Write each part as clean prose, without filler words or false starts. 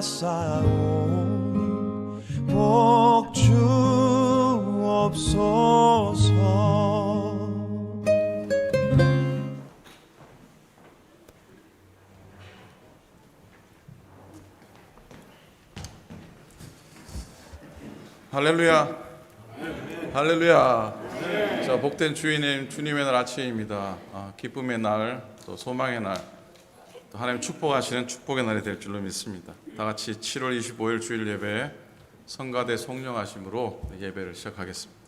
쌓아온 복 주옵소서. 할렐루야, 할렐루야. 자, 복된 주님의 날 아침입니다. 기쁨의 날, 또 소망의 날, 또 하나님 축복하시는 축복의 날이 될 줄로 믿습니다. 다 같이 7월 25일 주일 예배 성가대 송령하심으로 예배를 시작하겠습니다.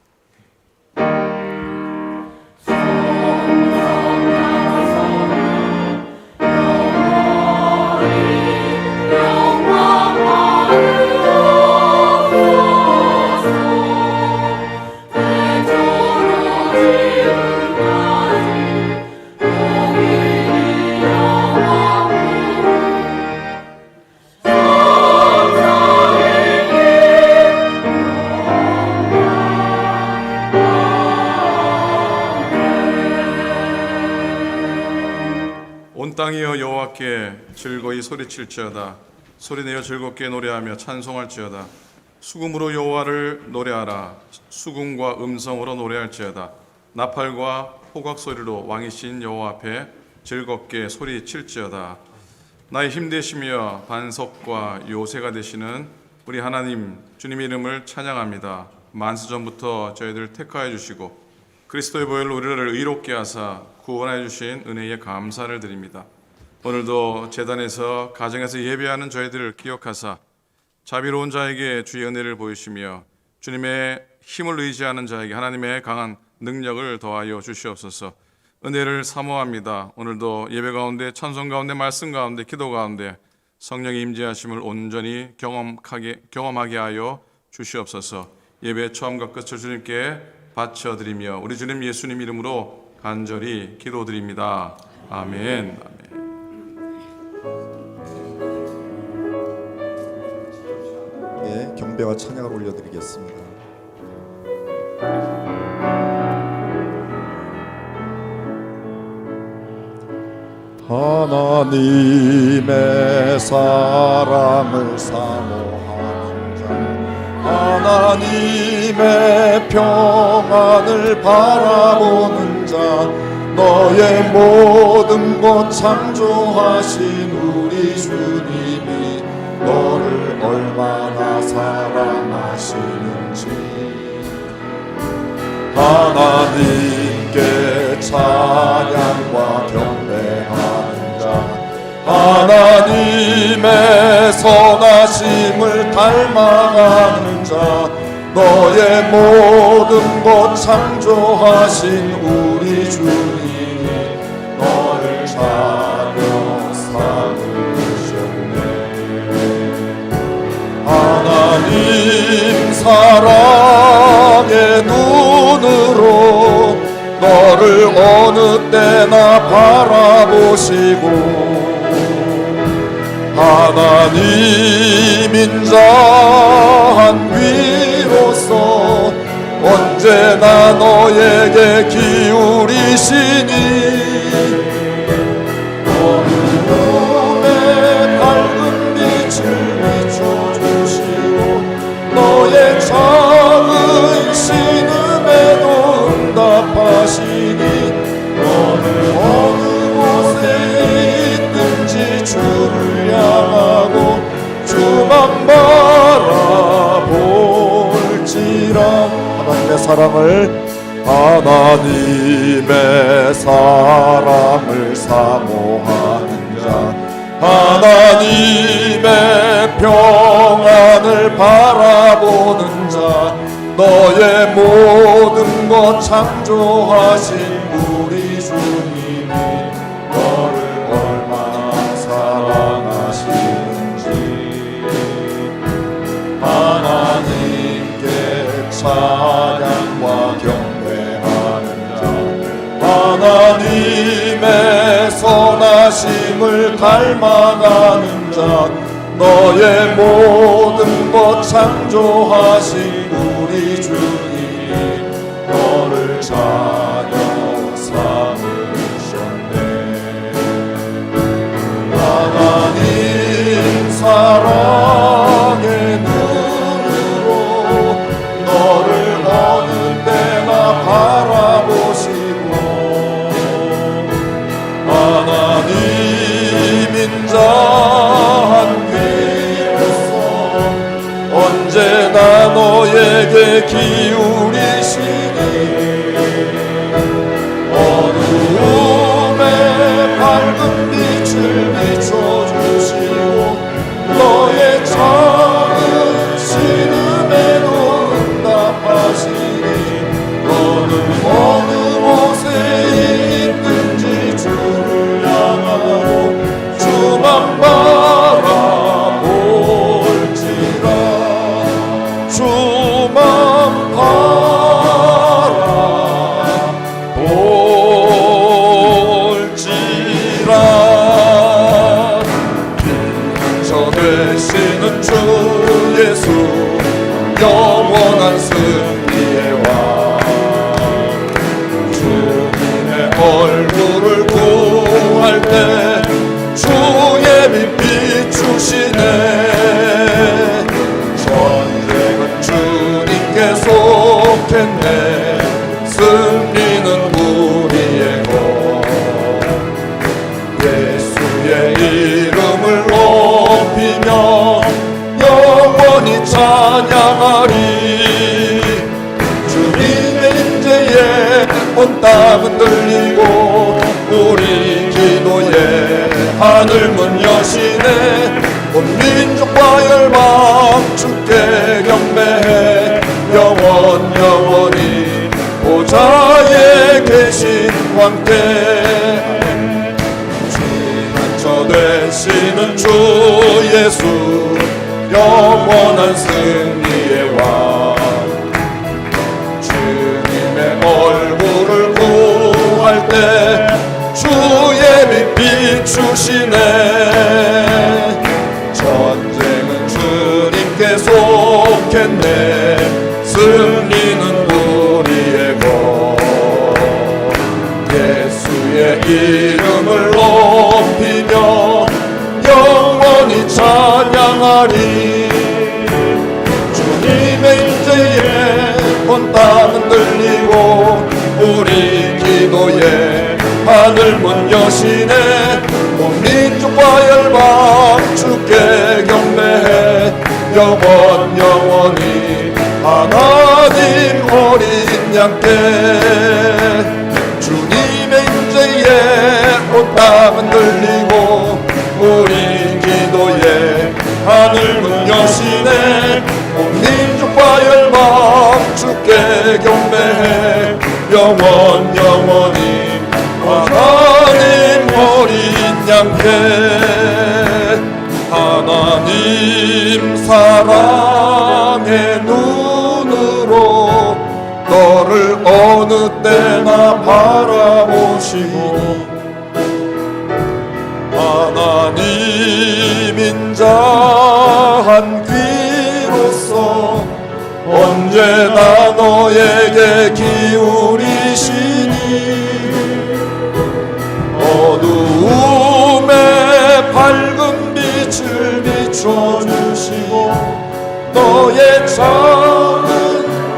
온 땅이여 여호와께 즐거이 소리칠지어다. 소리내어 즐겁게 노래하며 찬송할지어다. 수금으로 여호와를 노래하라. 수금과 음성으로 노래할지어다. 나팔과 호각 소리로 왕이신 여호와 앞에 즐겁게 소리칠지어다. 나의 힘 되시며 반석과 요새가 되시는 우리 하나님 주님 이름을 찬양합니다. 만세전부터 저희들을 택하여 주시고 그리스도의 보혈로 우리를 의롭게 하사 구원하여 주신 은혜에 감사를 드립니다. 오늘도 제단에서 가정에서 예배하는 저희들을 기억하사 자비로운 자에게 주의 은혜를 보이시며 주님의 힘을 의지하는 자에게 하나님의 강한 능력을 더하여 주시옵소서. 은혜를 사모합니다. 오늘도 예배 가운데, 찬송 가운데, 말씀 가운데, 기도 가운데 성령의 임재하심을 온전히 경험하게 하여 주시옵소서. 예배 처음과 끝을 주님께 바쳐드리며 우리 주님 예수님 이름으로 간절히 기도드립니다. 아멘. 네, 경배와 찬양을 올려드리겠습니다. 하나님의 사랑을 사모하는 자, 하나님의 평안을 바라보는 자, 너의 모든 것 창조하신 우리 주님이 너를 얼마나 사랑하시는지 하나님께 찬양과 경배하는 자, 하나님의 선하심을 닮아가는 자, 너의 모든 것 창조하신 우리 주님이 너를 자녀 삼으셨네. 하나님 사랑의 눈으로 너를 어느 때나 바라보시고 하나님 인자한 위로서 언제나 너에게 기울이시니 어두움에 밝은 빛을 비춰주시고 너의 작은 신음에도 응답하시니 너는 어느 곳에 있든지 주를 향하고 주만 바라볼지라. 하나님의 사랑을 사모하는 자, 하나님의 평안을 바라보는 자, 너의 모든 것 창조하신 우리 주님이 너를 얼마나 사랑하시는지 하나님께 찬양과 경배하는 자, 하나님의 선하심을 닮아가는 자, 너의 모든 것 창조하신 우리 주님이 너를 자녀 삼으셨네. 하나님 사랑 너에게 기울이시니 어두움에 밝은 빛을 비춰주시고 너의 작은 신음에도 응답하시니 너는 어느 곳에 있는지 주를 향하고 주만 바라볼지라 주만 바라볼지라 저 되시는 주 예수 영원한 승리의 왕 주님의 얼굴을 구할 때 주의 빛 비추시네 전쟁은 주님께 속했네 승리는 우리의 것 예수의 이름을 높이며 영원히 찬양하리 주님의 임재에 온 땅은 들리고 우리 기도에 하늘 문 여시네 온 민족과 열방 주께 경배해 영원히 보좌에 계신 왕께 주만저 되시는 주 예수 영원한 승리의 왕 주님의 얼굴을 구할 때 주의 빛 비추시네 전쟁은 주님께 속했네 승리는 우리의 것 예수의 이름을 높이며 영원히 찬양하리 주님의 임재에 온 땅은 들리고 우리 기도에 하늘 문 여시네 온 민족과 열방 주께 경배해 영원히 하나님 어린 양께 주님의 임재에 온 땅은 들리고 우리 기도에 하늘 문 여시네 온 민족과 열방 주께 경배해 영원히 하나님 어린 양께 하나님 사랑의 눈으로 너를 어느 때나 바라보시니 하나님 인자한 귀로서 언제나 너에게 기울이시니 어두움에 밝은 빛을 비춰주시고 너의 작은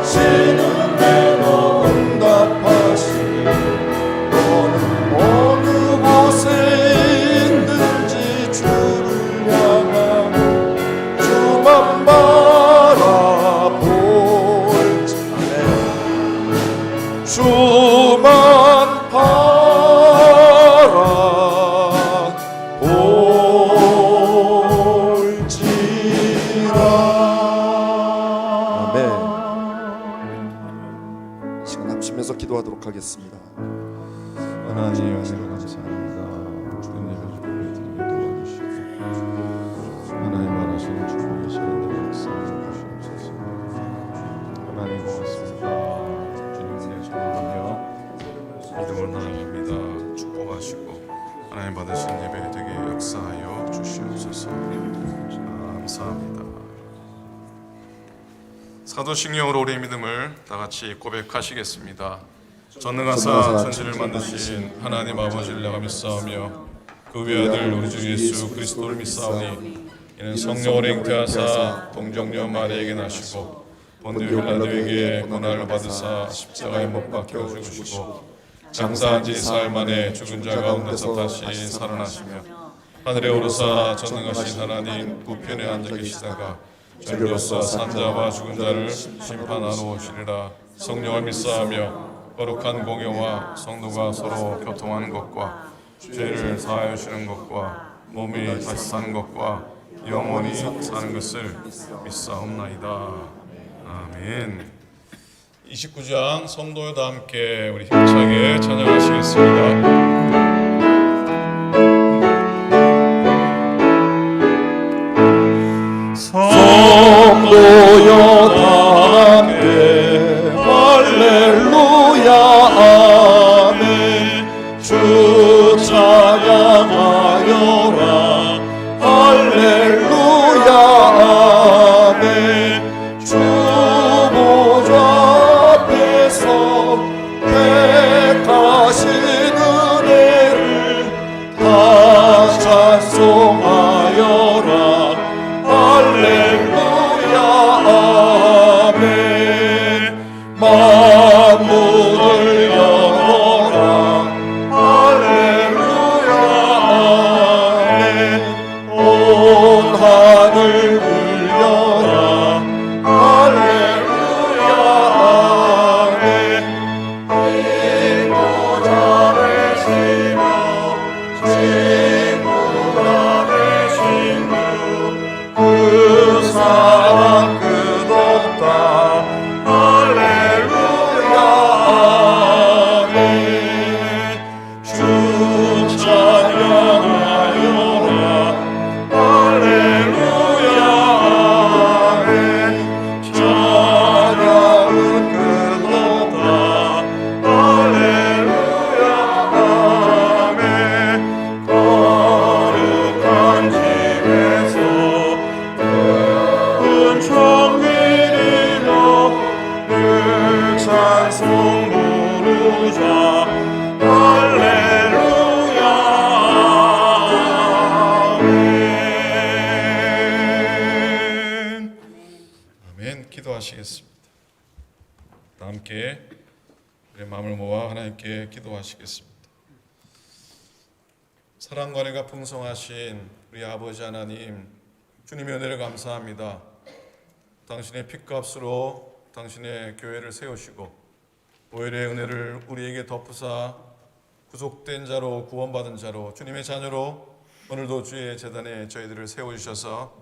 신음에도 응답하시니 너는 어느 곳에 있는지 주를 향하고 주만 바라볼지네 주만 기도하도록 하겠습니다. 하나님 감사합니다. 주님 예배 드리게 도와주시고 하나님 원하시는 주님의 시간 대로 역사해 주시옵소서. 하나님 고맙습니다. 주님 은혜 전하며 믿음을 나아갑니다. 축복하시고 하나님 받으신 예배 되게 역사하여 주시옵소서. 감사합니다. 사도신경으로 우리의 믿음을 다같이 고백하시겠습니다. 전능하사 천지를 만드신 하나님 아버지를 내가 믿사오며 그 외아들 우리 주 예수 그리스도를 믿사오니 이는 성령으로 잉태하사 동정녀 마리아에게 나시고 본디오 빌라도에게 고난을 받으사 십자가에 못 박혀 죽으시고 장사한 지 사흘 만에 죽은 자 가운데서 다시 살아나시며 하늘에 오르사 전능하신 하나님 우편에 앉아 계시다가 저리로서 산자와 죽은 자를 심판하러 오시리라. 성령을 믿사하며 거룩한 공예와 성도가 서로 교통하는 것과 죄를 사하여 주시는 것과 몸이 다시 사는 것과 영원히 사는 것을 믿사옵나이다. 아멘. 29장 성도여다 함께 우리 힘차게 찬양하시겠습니다. 성도여 다 함께 할렐루야 아멘. 주 찬양하여라 할렐루야 아멘. 주 보좌 앞에서 택하신 은혜를 다 찬송하여라 할렐루야 아멘. 만물을 열어라 할렐루야 아멘. 온 하늘 울려라 할렐루야 아멘. 인보자 되시며 친구가 되신 그 사랑 끝없다 할렐루야 아멘. 주 찬양하여라 할렐루야 아멘. 찬양은 끝없다 할렐루야 아멘. 거룩한 집에서 천민이여 늘 찬송 부르자 할렐루야 아멘. 아멘. 기도하시겠습니다. 함께 우리의 마음을 모아 하나님께 기도하시겠습니다. 사랑과 은혜가 풍성하신 우리 아버지 하나님, 주님의 은혜를 감사합니다. 당신의 핏값으로 당신의 교회를 세우시고 보혈의 은혜를 우리에게 덮으사 구속된 자로 구원받은 자로 주님의 자녀로 오늘도 주의 제단에 저희들을 세워주셔서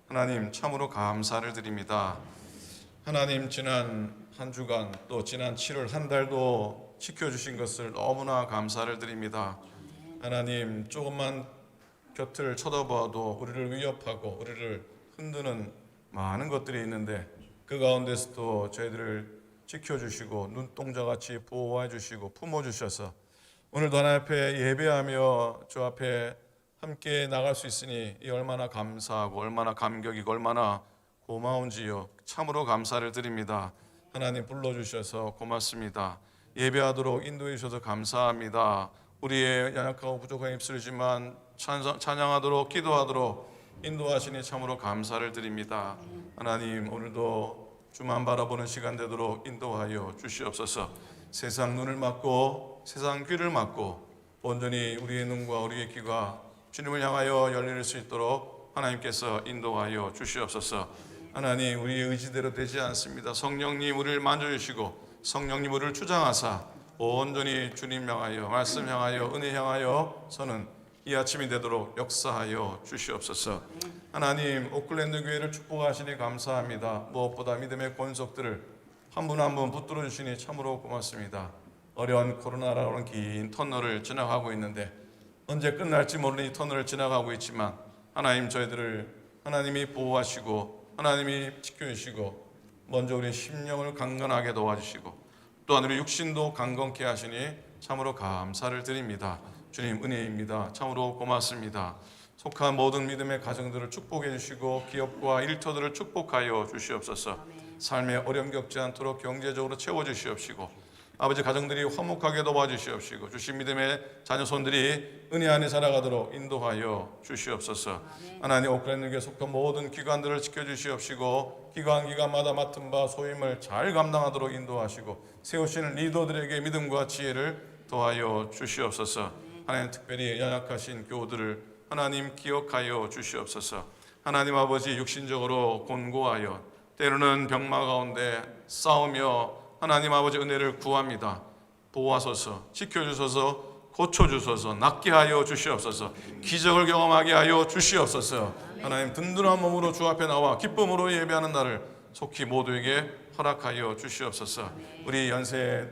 하나님 참으로 감사를 드립니다. 하나님 지난 한 주간 또 지난 7월 한 달도 지켜주신 것을 너무나 감사를 드립니다. 하나님 조금만 곁을 쳐다봐도 우리를 위협하고 우리를 흔드는 많은 것들이 있는데 그 가운데서도 저희들을 지켜주시고 눈동자같이 보호해 주시고 품어주셔서 오늘도 하나님 앞에 예배하며 주 앞에 함께 나갈 수 있으니 이 얼마나 감사하고 얼마나 감격이고 얼마나 고마운지요. 참으로 감사를 드립니다. 하나님 불러주셔서 고맙습니다. 예배하도록 인도해 주셔서 감사합니다. 우리의 연약하고 부족한 입술이지만 찬양하도록 기도하도록 인도하시니 참으로 감사를 드립니다. 하나님 오늘도 주만 바라보는 시간 되도록 인도하여 주시옵소서. 세상 눈을 막고 세상 귀를 막고 온전히 우리의 눈과 우리의 귀가 주님을 향하여 열릴 수 있도록 하나님께서 인도하여 주시옵소서. 하나님 우리의 의지대로 되지 않습니다. 성령님 우리를 만져주시고 성령님 우리를 주장하사 온전히 주님 향하여 말씀 향하여 은혜 향하여 서는 이 아침이 되도록 역사하여 주시옵소서. 하나님 오클랜드 교회를 축복하시니 감사합니다. 무엇보다 믿음의 권속들을 한 분 한 분 붙들어 주시니 참으로 고맙습니다. 어려운 코로나라는 긴 터널을 지나가고 있는데 언제 끝날지 모르는 이 터널을 지나가고 있지만 하나님 저희들을 하나님이 보호하시고 하나님이 지켜주시고 먼저 우리 심령을 강건하게 도와주시고 또한 우리 육신도 강건케 하시니 참으로 감사를 드립니다. 주님 은혜입니다. 참으로 고맙습니다. 속한 모든 믿음의 가정들을 축복해 주시고 기업과 일터들을 축복하여 주시옵소서. 삶에 어려움 겪지 않도록 경제적으로 채워주시옵시고 아버지 가정들이 화목하게 도와주시옵시고 주신 믿음의 자녀 손들이 은혜 안에 살아가도록 인도하여 주시옵소서. 하나님 오클랜드에 속한 모든 기관들을 지켜주시옵시고 기관마다 맡은 바 소임을 잘 감당하도록 인도하시고 세우시는 리더들에게 믿음과 지혜를 더하여 주시옵소서. 하나님 특별히 연약하신 교우들을 하나님 기억하여 주시옵소서. 하나님 아버지 육신적으로 곤고하여 때로는 병마 가운데 싸우며 하나님 아버지 은혜를 구합니다. 보호하소서, 지켜주소서, 고쳐주소서, 낫게 하여 주시옵소서, 기적을 경험하게 하여 주시옵소서. 하나님 든든한 몸으로 주 앞에 나와 기쁨으로 예배하는 날을 속히 모두에게 허락하여 주시옵소서. 우리 연세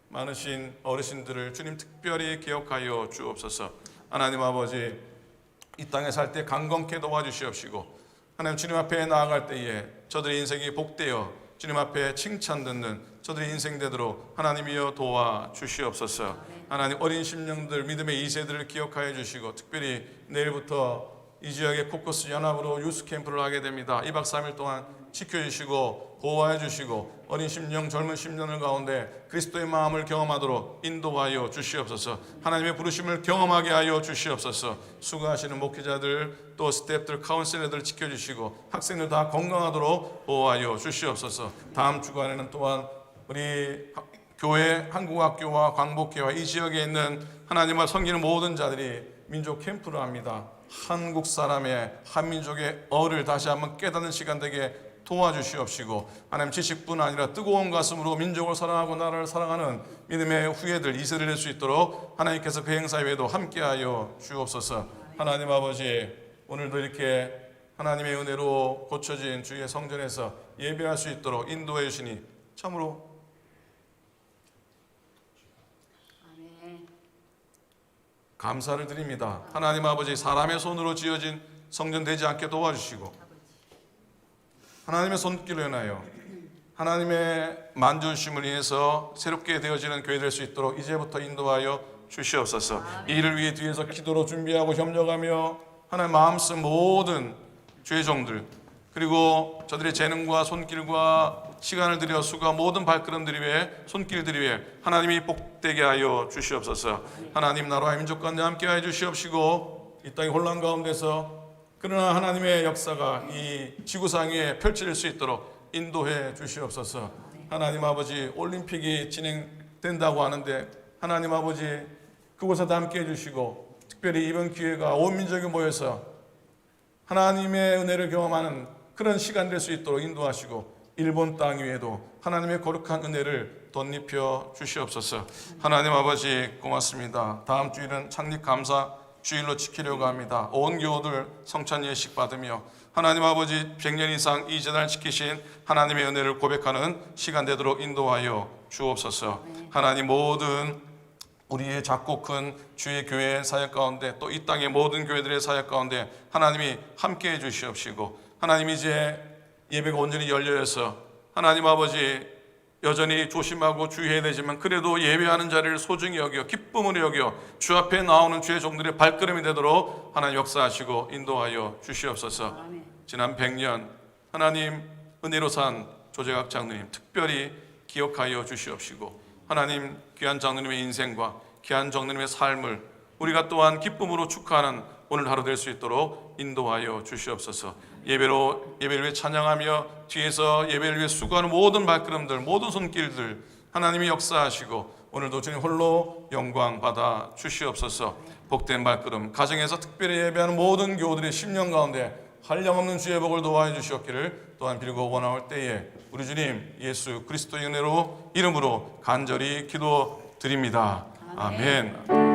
많으신 어르신들을 주님 특별히 기억하여 주옵소서. 하나님 아버지 이 땅에 살 때 강건케 도와주시옵시고 하나님 주님 앞에 나아갈 때에 저들의 인생이 복되어 주님 앞에 칭찬 듣는 저들의 인생 되도록 하나님이여 도와주시옵소서. 하나님 어린 심령들 믿음의 2세들을 기억하여 주시고 특별히 내일부터 이 지역의 코커스 연합으로 유스 캠프를 하게 됩니다. 2박 3일 동안 지켜주시고 보호해 주시고 어린 심령 젊은 심령들 가운데 그리스도의 마음을 경험하도록 인도하여 주시옵소서. 하나님의 부르심을 경험하게 하여 주시옵소서. 수고하시는 목회자들 또 스태프들 카운셀러들 지켜주시고 학생들 다 건강하도록 보호하여 주시옵소서. 다음 주간에는 또한 우리 교회 한국학교와 광복회와 이 지역에 있는 하나님을 섬기는 모든 자들이 민족 캠프를 합니다. 한국 사람의 한민족의 어를 다시 한번 깨닫는 시간 되게 도와주시옵시고 하나님 지식뿐 아니라 뜨거운 가슴으로 민족을 사랑하고 나라를 사랑하는 믿음의 후예들 2세를 낼 수 있도록 하나님께서 그 행사 외에도 함께하여 주옵소서. 하나님 아버지 오늘도 이렇게 하나님의 은혜로 고쳐진 주의 성전에서 예배할 수 있도록 인도해 주시니 참으로 감사를 드립니다. 하나님 아버지 사람의 손으로 지어진 성전 되지 않게 도와주시고 하나님의 손길로 인하여 하나님의 만져주심을 인해서 새롭게 되어지는 교회 될 수 있도록 이제부터 인도하여 주시옵소서. 이 일을 위해 뒤에서 기도로 준비하고 협력하며 하나님 마음 쓴 모든 주의 종들 그리고 저들의 재능과 손길과 시간을 들여 수고한 모든 발걸음들이 위해 손길들이 위해 하나님이 복되게 하여 주시옵소서. 하나님 나라와 민족 가운데 함께하여 주시옵시고 이 땅의 혼란 가운데서 그러나 하나님의 역사가 이 지구상 위에 펼쳐질 수 있도록 인도해 주시옵소서. 하나님 아버지 올림픽이 진행된다고 하는데 하나님 아버지 그곳에도 함께해 주시고 특별히 이번 기회가 온 민족이 모여서 하나님의 은혜를 경험하는 그런 시간 될 수 있도록 인도하시고 일본 땅 위에도 하나님의 거룩한 은혜를 덧입혀 주시옵소서. 하나님 아버지 고맙습니다. 다음 주일은 창립 감사 주일로 지키려고 합니다. 온 교우들 성찬 예식 받으며 하나님 아버지 100년 이상 이 재단을 지키신 하나님의 은혜를 고백하는 시간 되도록 인도하여 주옵소서. 하나님 모든 우리의 작고 큰 주의 교회 사역 가운데 또 이 땅의 모든 교회들의 사역 가운데 하나님이 함께해 주시옵시고 하나님 이제 예배가 온전히 열려서 하나님 아버지 여전히 조심하고 주의해야 되지만 그래도 예배하는 자리를 소중히 여겨 기쁨으로 여겨 주 앞에 나오는 주의 종들의 발걸음이 되도록 하나님 역사하시고 인도하여 주시옵소서. 지난 100년 하나님 은혜로 산 조재각 장로님 특별히 기억하여 주시옵시고 하나님 귀한 장로님의 인생과 귀한 장로님의 삶을 우리가 또한 기쁨으로 축하하는 오늘 하루 될 수 있도록 인도하여 주시옵소서. 예배를 위해 찬양하며 뒤에서 예배를 위해 수고하는 모든 발걸음들 모든 손길들 하나님이 역사하시고 오늘도 주님 홀로 영광 받아 주시옵소서. 복된 발걸음 가정에서 특별히 예배하는 모든 교우들의 심령 가운데 한량없는 주의 복을 도와해 주시옵기를 또한 빌고 원하올 때에 우리 주님 예수 그리스도의 은혜로 이름으로 간절히 기도드립니다. 아멘.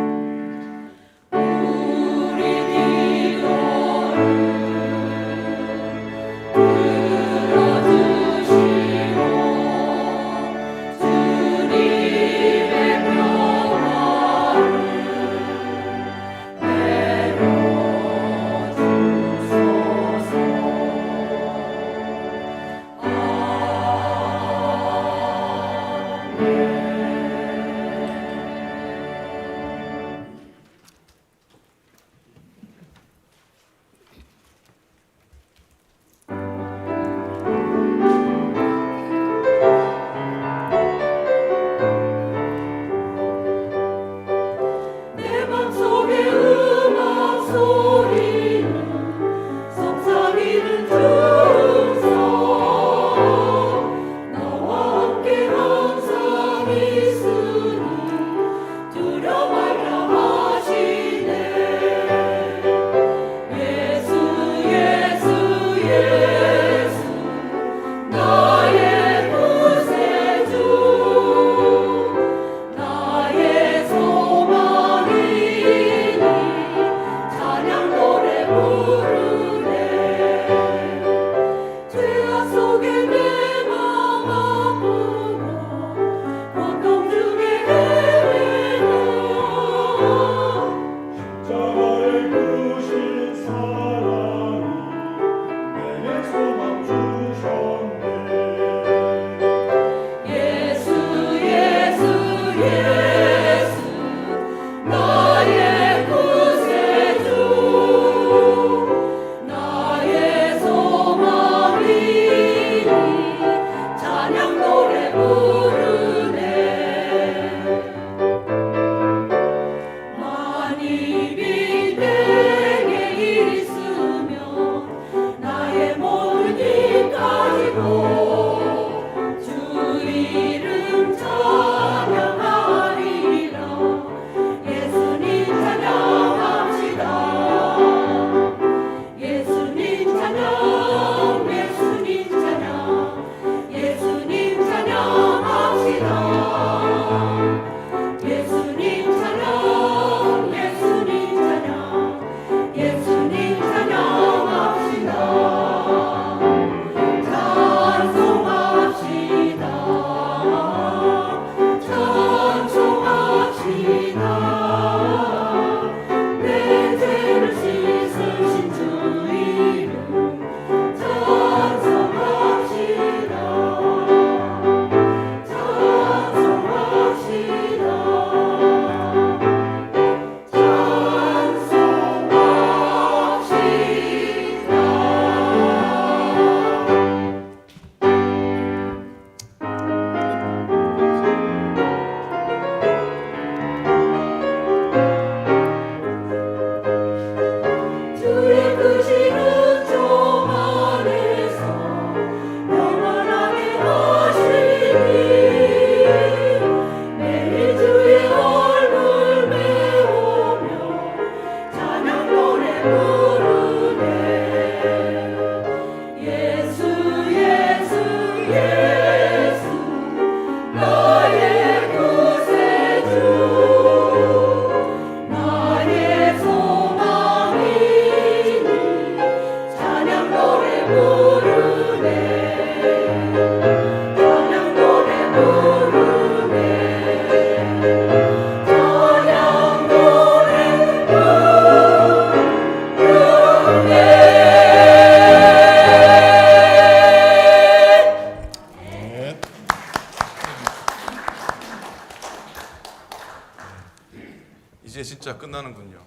끝나는군요.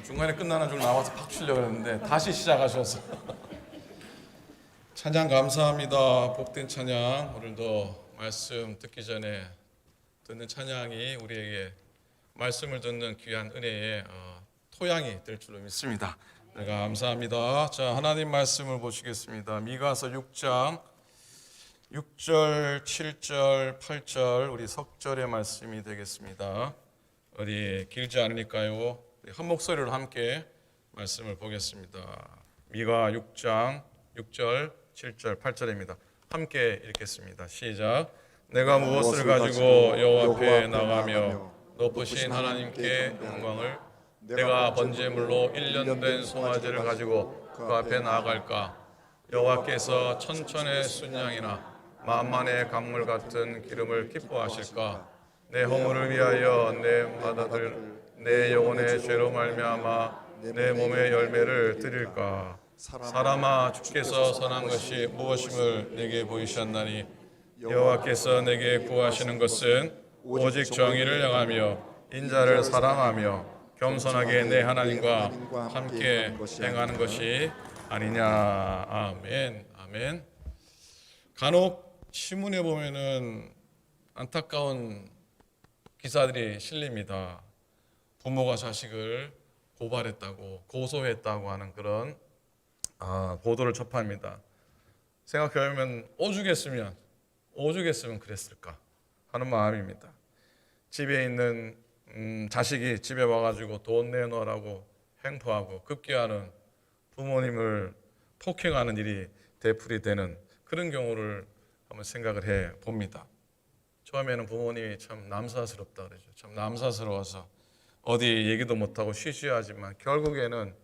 중간에 끝나는 줄 나와서 팍 치려고 했는데 다시 시작하셔서 찬양 감사합니다. 복된 찬양. 오늘도 말씀 듣기 전에 듣는 찬양이 우리에게 말씀을 듣는 귀한 은혜의 토양이 될 줄로 믿습니다. 네, 감사합니다. 자, 하나님 말씀을 보시겠습니다. 미가서 6장 6절, 7절, 8절 우리 석절의 말씀이 되겠습니다. 어디 길지 않으니까요. 한 목소리로 함께 말씀을 보겠습니다. 미가 6장 6절, 7절, 8절입니다. 함께 읽겠습니다. 시작. 내가 무엇을 가지고 여호와 앞에 나가며 높으신 하나님께 영광을 내가 번제물로 1년 된 송아지를 가지고 그 앞에 나아갈까? 여호와께서 천천의 순양이나 만만의 강물 같은 기름을 기뻐하실까? 내 허물을 위하여 내 맏아들 내 영혼의 죄로 말미암아 내 몸의 열매를 드릴까? 사람아, 주께서 선한 것이 무엇임을 내게 보이셨나니 여호와께서 내게 구하시는 것은 오직 정의를 향하며 인자를 사랑하며 겸손하게 내 하나님과 함께 행하는 것이 아니냐. 아멘. 아멘. 간혹 신문에 보면은 안타까운 기사들이 실립니다. 부모가 자식을 고발했다고, 고소했다고 하는 그런 보도를 접합니다. 생각해보면 오죽했으면 그랬을까 하는 마음입니다. 집에 있는 자식이 집에 와가지고 돈 내놓으라고 횡포하고 급기야는 부모님을 폭행하는 일이 되풀이 되는 그런 경우를 한번 생각을 해 봅니다. 처음에는 부모님이 참 남사스럽다 그러죠. 참 남사스러워서 어디 얘기도 못하고 쉬쉬하지만 결국에는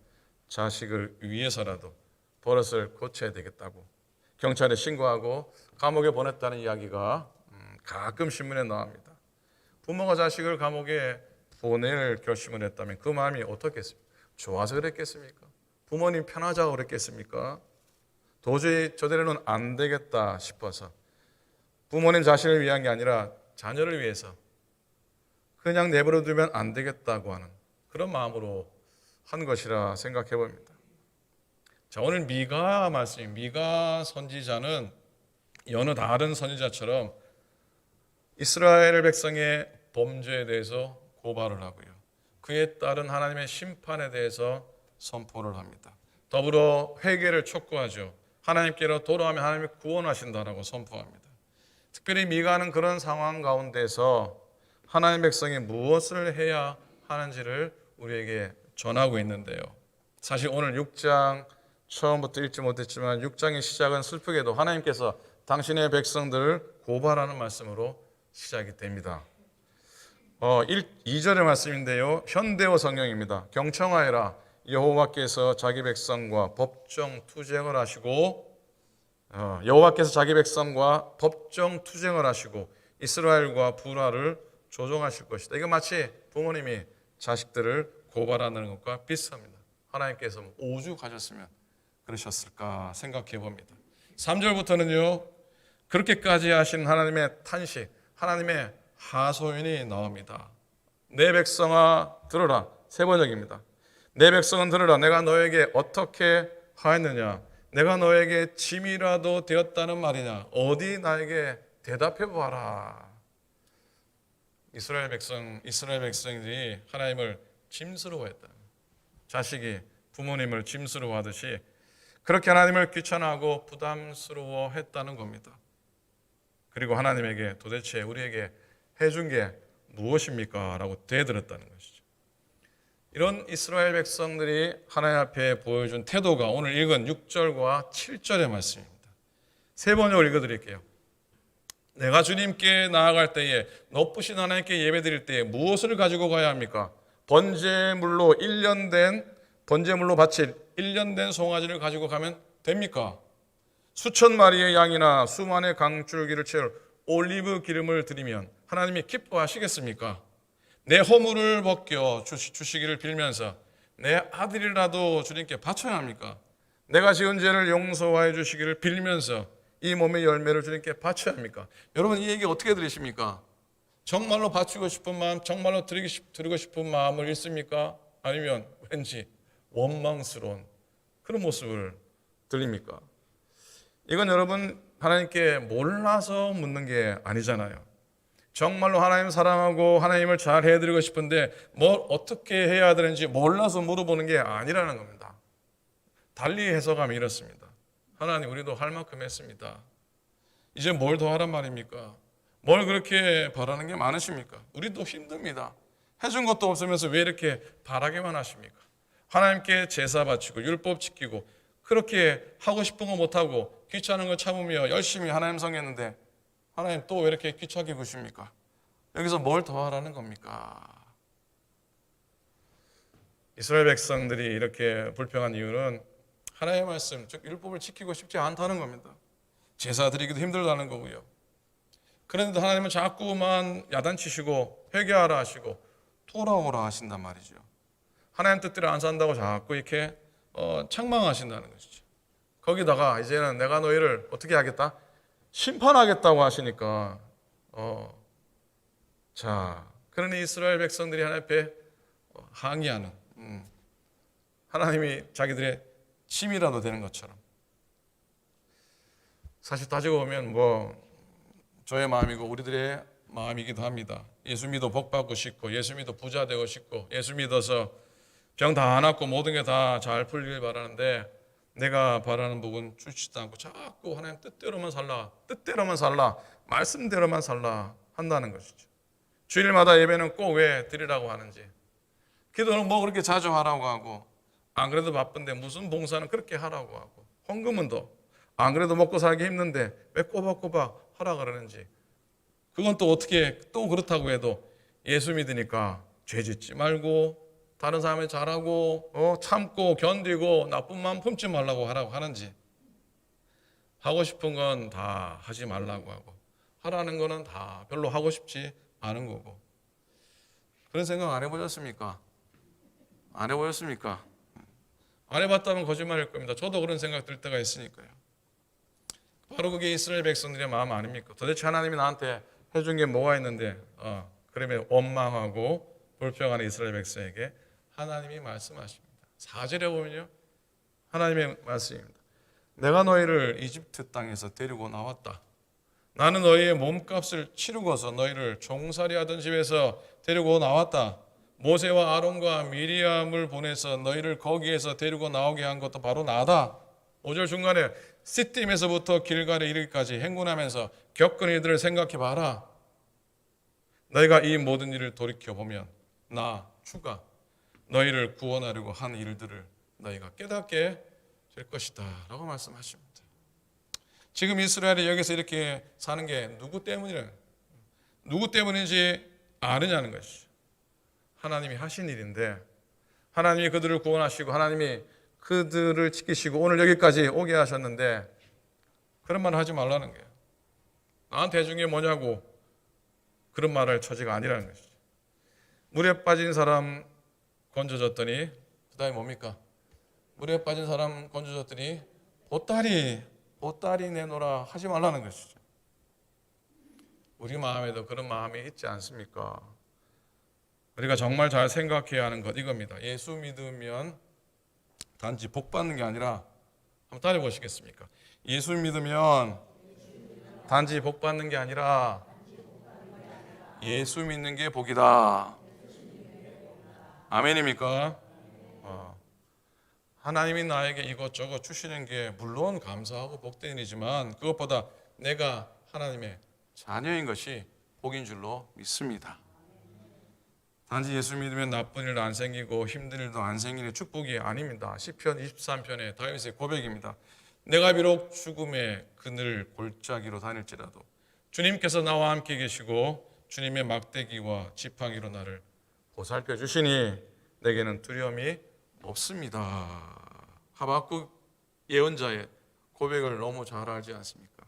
자식을 위해서라도 버릇을 고쳐야 되겠다고 경찰에 신고하고 감옥에 보냈다는 이야기가 가끔 신문에 나옵니다. 부모가 자식을 감옥에 보낼 결심을 했다면 그 마음이 어떻겠습니까? 좋아서 그랬겠습니까? 부모님 편하자고 그랬겠습니까? 도저히 저대로는 안 되겠다 싶어서 부모님 자신을 위한 게 아니라 자녀를 위해서 그냥 내버려 두면 안 되겠다고 하는 그런 마음으로 한 것이라 생각해 봅니다. 자, 오늘 미가 말씀이 미가 선지자는 여느 다른 선지자처럼 이스라엘 백성의 범죄에 대해서 고발을 하고요. 그에 따른 하나님의 심판에 대해서 선포를 합니다. 더불어 회개를 촉구하죠. 하나님께로 돌아오면 하나님이 구원하신다라고 선포합니다. 특별히 미가는 그런 상황 가운데서 하나님 백성이 무엇을 해야 하는지를 우리에게 전하고 있는데요. 사실 오늘 6장 처음부터 읽지 못했지만 6장의 시작은 슬프게도 하나님께서 당신의 백성들을 고발하는 말씀으로 시작이 됩니다. 2절의 말씀인데요. 현대어 성경입니다. 경청하여라. 여호와께서 자기 백성과 법정 투쟁을 하시고 여호와께서 자기 백성과 법정 투쟁을 하시고 이스라엘과 불화를 조정하실 것이다. 이거 마치 부모님이 자식들을 고발하는 것과 비슷합니다. 하나님께서 오죽하셨으면 그러셨을까 생각해 봅니다. 3절부터는요. 그렇게까지 하신 하나님의 탄식, 하나님의 하소연이 나옵니다. 내 백성아 들으라. 세 번역입니다. 내 백성은 들으라. 내가 너에게 어떻게 하였느냐. 내가 너에게 짐이라도 되었다는 말이냐. 어디 나에게 대답해 보아라. 이스라엘 백성들이 하나님을 짐스러워했다. 자식이 부모님을 짐스러워하듯이 그렇게 하나님을 귀찮아하고 부담스러워했다는 겁니다. 그리고 하나님에게 도대체 우리에게 해준 게 무엇입니까? 라고 되들었다는 것이죠. 이런 이스라엘 백성들이 하나님 앞에 보여준 태도가 오늘 읽은 6절과 7절의 말씀입니다. 세 번역을 읽어드릴게요. 내가 주님께 나아갈 때에 높으신 하나님께 예배드릴 때에 무엇을 가지고 가야 합니까? 번제물로 바칠 1년 된 송아지를 가지고 가면 됩니까? 수천 마리의 양이나 수만의 강줄기를 채울 올리브 기름을 드리면 하나님이 기뻐하시겠습니까? 내 허물을 벗겨 주시기를 빌면서 내 아들이라도 주님께 바쳐야 합니까? 내가 지은 죄를 용서하여 주시기를 빌면서 이 몸의 열매를 주님께 바쳐야 합니까? 여러분 이 얘기 어떻게 들으십니까? 정말로 바치고 싶은 마음, 정말로 드리고 싶은 마음을 잃습니까? 아니면 왠지 원망스러운 그런 모습을 들립니까? 이건 여러분 하나님께 몰라서 묻는 게 아니잖아요. 정말로 하나님 사랑하고 하나님을 잘 해드리고 싶은데 뭘 어떻게 해야 되는지 몰라서 물어보는 게 아니라는 겁니다. 달리 해석하면 이렇습니다. 하나님, 우리도 할 만큼 했습니다. 이제 뭘 더 하란 말입니까? 뭘 그렇게 바라는 게 많으십니까? 우리도 힘듭니다. 해준 것도 없으면서 왜 이렇게 바라기만 하십니까? 하나님께 제사 바치고 율법 지키고 그렇게 하고 싶은 거 못하고 귀찮은 거 참으며 열심히 하나님 섬겼는데 하나님 또 왜 이렇게 귀찮게 구십니까? 여기서 뭘 더 하라는 겁니까? 이스라엘 백성들이 이렇게 불평한 이유는 하나님의 말씀, 즉 율법을 지키고 싶지 않다는 겁니다. 제사 드리기도 힘들다는 거고요. 그런데 하나님은 자꾸만 야단치시고 회개하라 하시고 돌아오라 하신단 말이죠. 하나님 뜻대로 안 산다고 자꾸 이렇게 책망하신다는 것이죠. 거기다가 이제는 내가 너희를 어떻게 하겠다? 심판하겠다고 하시니까 자, 그러니 이스라엘 백성들이 하나님 앞에 항의하는 하나님이 자기들의 침이라도 되는 것처럼. 사실 따지고 보면 저의 마음이고 우리들의 마음이기도 합니다. 예수 믿어 복 받고 싶고 예수 믿어 부자 되고 싶고 예수 믿어서 병 다 안 왔고 모든 게 다 잘 풀리길 바라는데 내가 바라는 복은 주시지도 않고 자꾸 하나님 뜻대로만 살라 말씀대로만 살라 한다는 것이죠. 주일마다 예배는 꼭 왜 드리라고 하는지, 기도는 그렇게 자주 하라고 하고, 안 그래도 바쁜데 무슨 봉사는 그렇게 하라고 하고, 헌금은 안 그래도 먹고 살기 힘든데 왜 꼬박꼬박 하라 그러는지, 그건 또 어떻게 또 그렇다고 해도 예수 믿으니까 죄 짓지 말고 다른 사람이 잘하고 참고 견디고 나쁜 마음 품지 말라고 하라고 하는지, 하고 싶은 건 다 하지 말라고 하고 하라는 거는 다 별로 하고 싶지 않은 거고. 그런 생각 안 해보셨습니까? 안 해보셨습니까? 안 해봤다면 거짓말일 겁니다. 저도 그런 생각 들 때가 있으니까요. 바로 그게 이스라엘 백성들의 마음 아닙니까? 도대체 하나님이 나한테 해준 게 뭐가 있는데 그러면 원망하고 불평하는 이스라엘 백성에게 하나님이 말씀하십니다. 4절에 보면요, 하나님의 말씀입니다. 내가 너희를 이집트 땅에서 데리고 나왔다. 나는 너희의 몸값을 치르고서 너희를 종살이 하던 집에서 데리고 나왔다. 모세와 아론과 미리암을 보내서 너희를 거기에서 데리고 나오게 한 것도 바로 나다. 5절 중간에 시딤에서부터 길갈에 이르기까지 행군하면서 겪은 일들을 생각해 봐라. 너희가 이 모든 일을 돌이켜보면 나 주가 너희를 구원하려고 한 일들을 너희가 깨닫게 될 것이다 라고 말씀하십니다. 지금 이스라엘이 여기서 이렇게 사는 게 누구 때문인지 아느냐는 것이죠. 하나님이 하신 일인데, 하나님이 그들을 구원하시고 하나님이 그들을 지키시고 오늘 여기까지 오게 하셨는데 그런 말을 하지 말라는 거예요. 나한테 해준 게 뭐냐고 그런 말을 할 처지가 아니라는 것이죠. 물에 빠진 사람 건져줬더니 그 다음에 뭡니까? 물에 빠진 사람 건져줬더니 보따리 내놓으라 하지 말라는 것이죠. 우리 마음에도 그런 마음이 있지 않습니까? 우리가 정말 잘 생각해야 하는 것 이겁니다. 예수 믿으면 단지 복 받는 게 아니라, 한번 따라 보시겠습니까? 예수 믿으면 단지 복 받는 게 아니라 예수 믿는 게 복이다. 아멘입니까? 하나님이 나에게 이것저것 주시는 게 물론 감사하고 복된 일이지만 그것보다 내가 하나님의 자녀인 것이 복인 줄로 믿습니다. 단지 예수 믿으면 나쁜 일도 안 생기고 힘든 일도 안 생기는 축복이 아닙니다. 시편 23편의 다윗의 고백입니다. 내가 비록 죽음의 그늘 골짜기로 다닐지라도 주님께서 나와 함께 계시고 주님의 막대기와 지팡이로 나를 보살펴 주시니 내게는 두려움이 없습니다. 하박국 예언자의 고백을 너무 잘 알지 않습니까?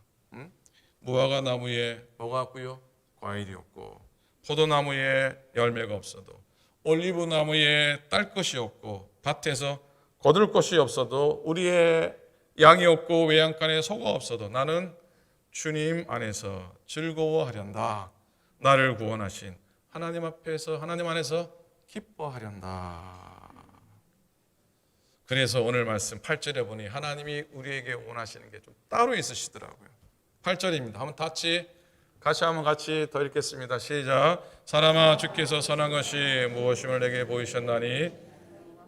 무화과 나무에 뭐가 없고요? 과일이 없고, 포도나무에 열매가 없어도, 올리브 나무에 딸 것이 없고, 밭에서 거둘 것이 없어도, 우리의 양이 없고 외양간에 소가 없어도 나는 주님 안에서 즐거워하련다. 나를 구원하신 하나님 앞에서 하나님 안에서 기뻐하련다. 그래서 오늘 말씀 8절에 보니 하나님이 우리에게 원하시는 게 좀 따로 있으시더라고요. 8절입니다. 한번 같이 한번 같이 더 읽겠습니다. 시작. 사람아 주께서 선한 것이 무엇임을 내게 보이셨나니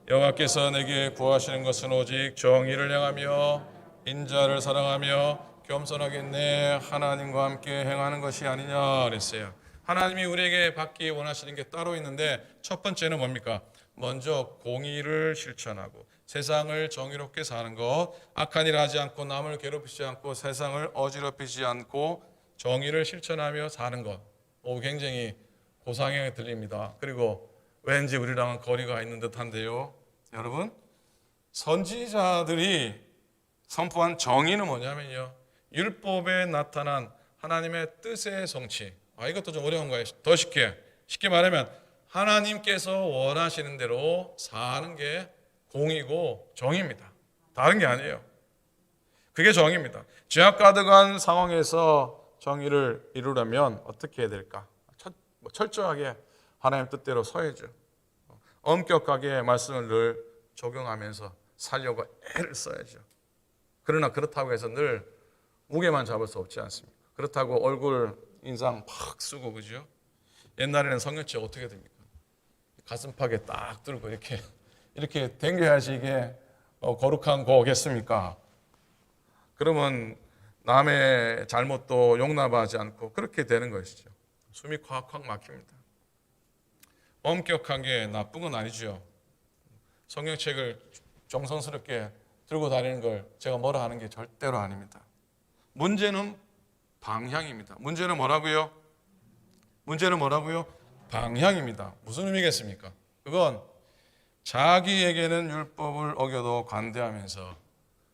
여호와께서 내게 구하시는 것은 오직 정의를 행하며 인자를 사랑하며 겸손하게 내 하나님과 함께 행하는 것이 아니냐 그랬어요. 하나님이 우리에게 받기 원하시는 게 따로 있는데 첫 번째는 뭡니까? 먼저 공의를 실천하고 세상을 정의롭게 사는 것, 악한 일 하지 않고 남을 괴롭히지 않고 세상을 어지럽히지 않고 정의를 실천하며 사는 것. 굉장히 고상하게 들립니다. 그리고 왠지 우리랑은 거리가 있는 듯한데요. 여러분, 선지자들이 선포한 정의는 뭐냐면요, 율법에 나타난 하나님의 뜻의 성취. 이것도 좀 어려운 거예요. 더 쉽게 말하면 하나님께서 원하시는 대로 사는 게 공이고 정의입니다. 다른 게 아니에요. 그게 정의입니다. 죄악 가득한 상황에서 정의를 이루려면 어떻게 해야 될까? 철저하게 하나님 뜻대로 서야죠. 엄격하게 말씀을 늘 적용하면서 살려고 애를 써야죠. 그러나 그렇다고 해서 늘 무게만 잡을 수 없지 않습니까? 그렇다고 얼굴 인상 팍 쓰고, 그죠? 옛날에는 성경책 어떻게 됩니까? 가슴팍에 딱 들고 이렇게 당겨야지 이게 거룩한 거겠습니까? 그러면 남의 잘못도 용납하지 않고 그렇게 되는 것이죠. 숨이 콱콱 막힙니다. 엄격한 게 나쁜 건 아니죠. 성경책을 정성스럽게 들고 다니는 걸 제가 뭐라 하는 게 절대로 아닙니다. 문제는 방향입니다. 문제는 뭐라고요? 방향입니다. 무슨 의미겠습니까? 그건 자기에게는 율법을 어겨도 관대하면서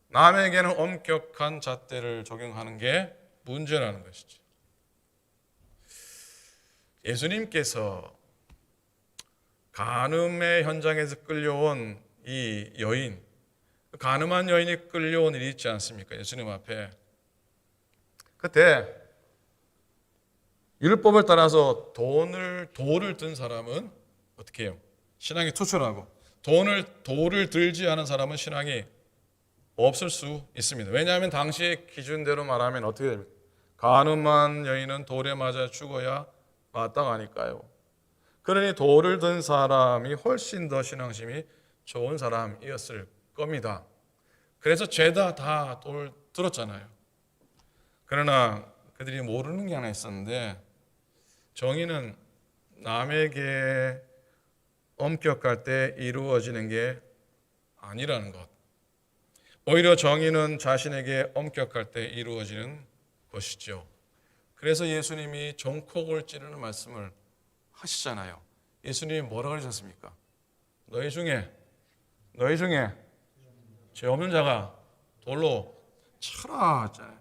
남에게는 엄격한 잣대를 적용하는 게 문제라는 것이죠. 예수님께서 간음의 현장에서 끌려온 이 여인, 간음한 여인이 끌려온 일이 있지 않습니까? 예수님 앞에. 그때 율법을 따라서 돌을 든 사람은 어떻게 해요? 신앙이 투철하고 돌을 들지 않은 사람은 신앙이 없을 수 있습니다. 왜냐하면 당시의 기준대로 말하면 어떻게 됩니까? 간음한 여인은 돌에 맞아 죽어야 마땅하니까요. 그러니 돌을 든 사람이 훨씬 더 신앙심이 좋은 사람이었을 겁니다. 그래서 죄다 다 돌 들었잖아요. 그러나 그들이 모르는 게 하나 있었는데, 정의는 남에게 엄격할 때 이루어지는 게 아니라는 것. 오히려 정의는 자신에게 엄격할 때 이루어지는 것이죠. 그래서 예수님이 종콕을 찌르는 말씀을 하시잖아요. 예수님이 뭐라고 하셨습니까? 너희 중에 죄 없는 자가 돌로 쳐라 했잖아요.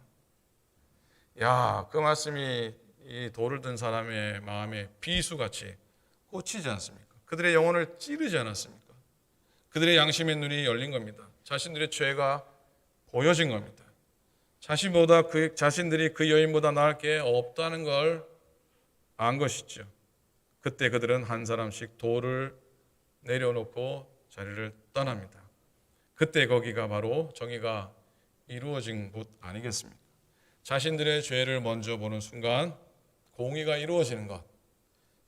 그 말씀이 이 돌을 든 사람의 마음에 비수같이 꽂히지 않습니까? 그들의 영혼을 찌르지 않았습니까? 그들의 양심의 눈이 열린 겁니다. 자신들의 죄가 보여진 겁니다. 자신들이 그 여인보다 나을 게 없다는 걸 안 것이죠. 그때 그들은 한 사람씩 돌을 내려놓고 자리를 떠납니다. 그때 거기가 바로 정의가 이루어진 곳 아니겠습니까? 자신들의 죄를 먼저 보는 순간 공의가 이루어지는 것.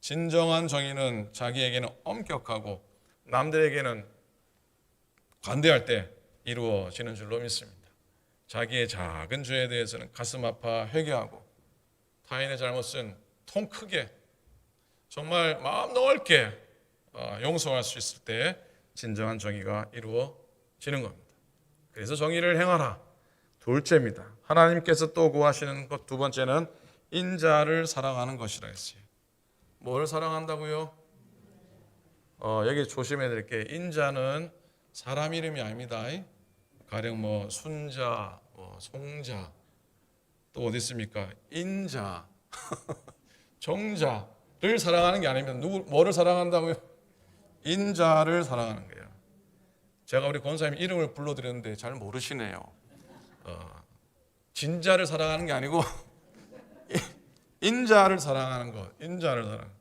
진정한 정의는 자기에게는 엄격하고 남들에게는 관대할 때 이루어지는 줄로 믿습니다. 자기의 작은 죄에 대해서는 가슴 아파 회개하고 타인의 잘못은 통 크게 정말 마음 넓게 용서할 수 있을 때 진정한 정의가 이루어지는 겁니다. 그래서 정의를 행하라. 둘째입니다. 하나님께서 또 구하시는 것 두 번째는 인자를 사랑하는 것이라 했어요. 뭘 사랑한다고요? 여기 조심해야 될 게, 인자는 사람 이름이 아닙니다. 가령 순자, 송자, 또 어디 있습니까? 인자, 정자를 사랑하는 게 아닙니다. 뭐를 사랑한다고요? 인자를 사랑하는 거예요. 제가 우리 권사님 이름을 불러드렸는데 잘 모르시네요. 진자를 사랑하는 게 아니고 인자를 사랑하는 것, 인자를 사랑.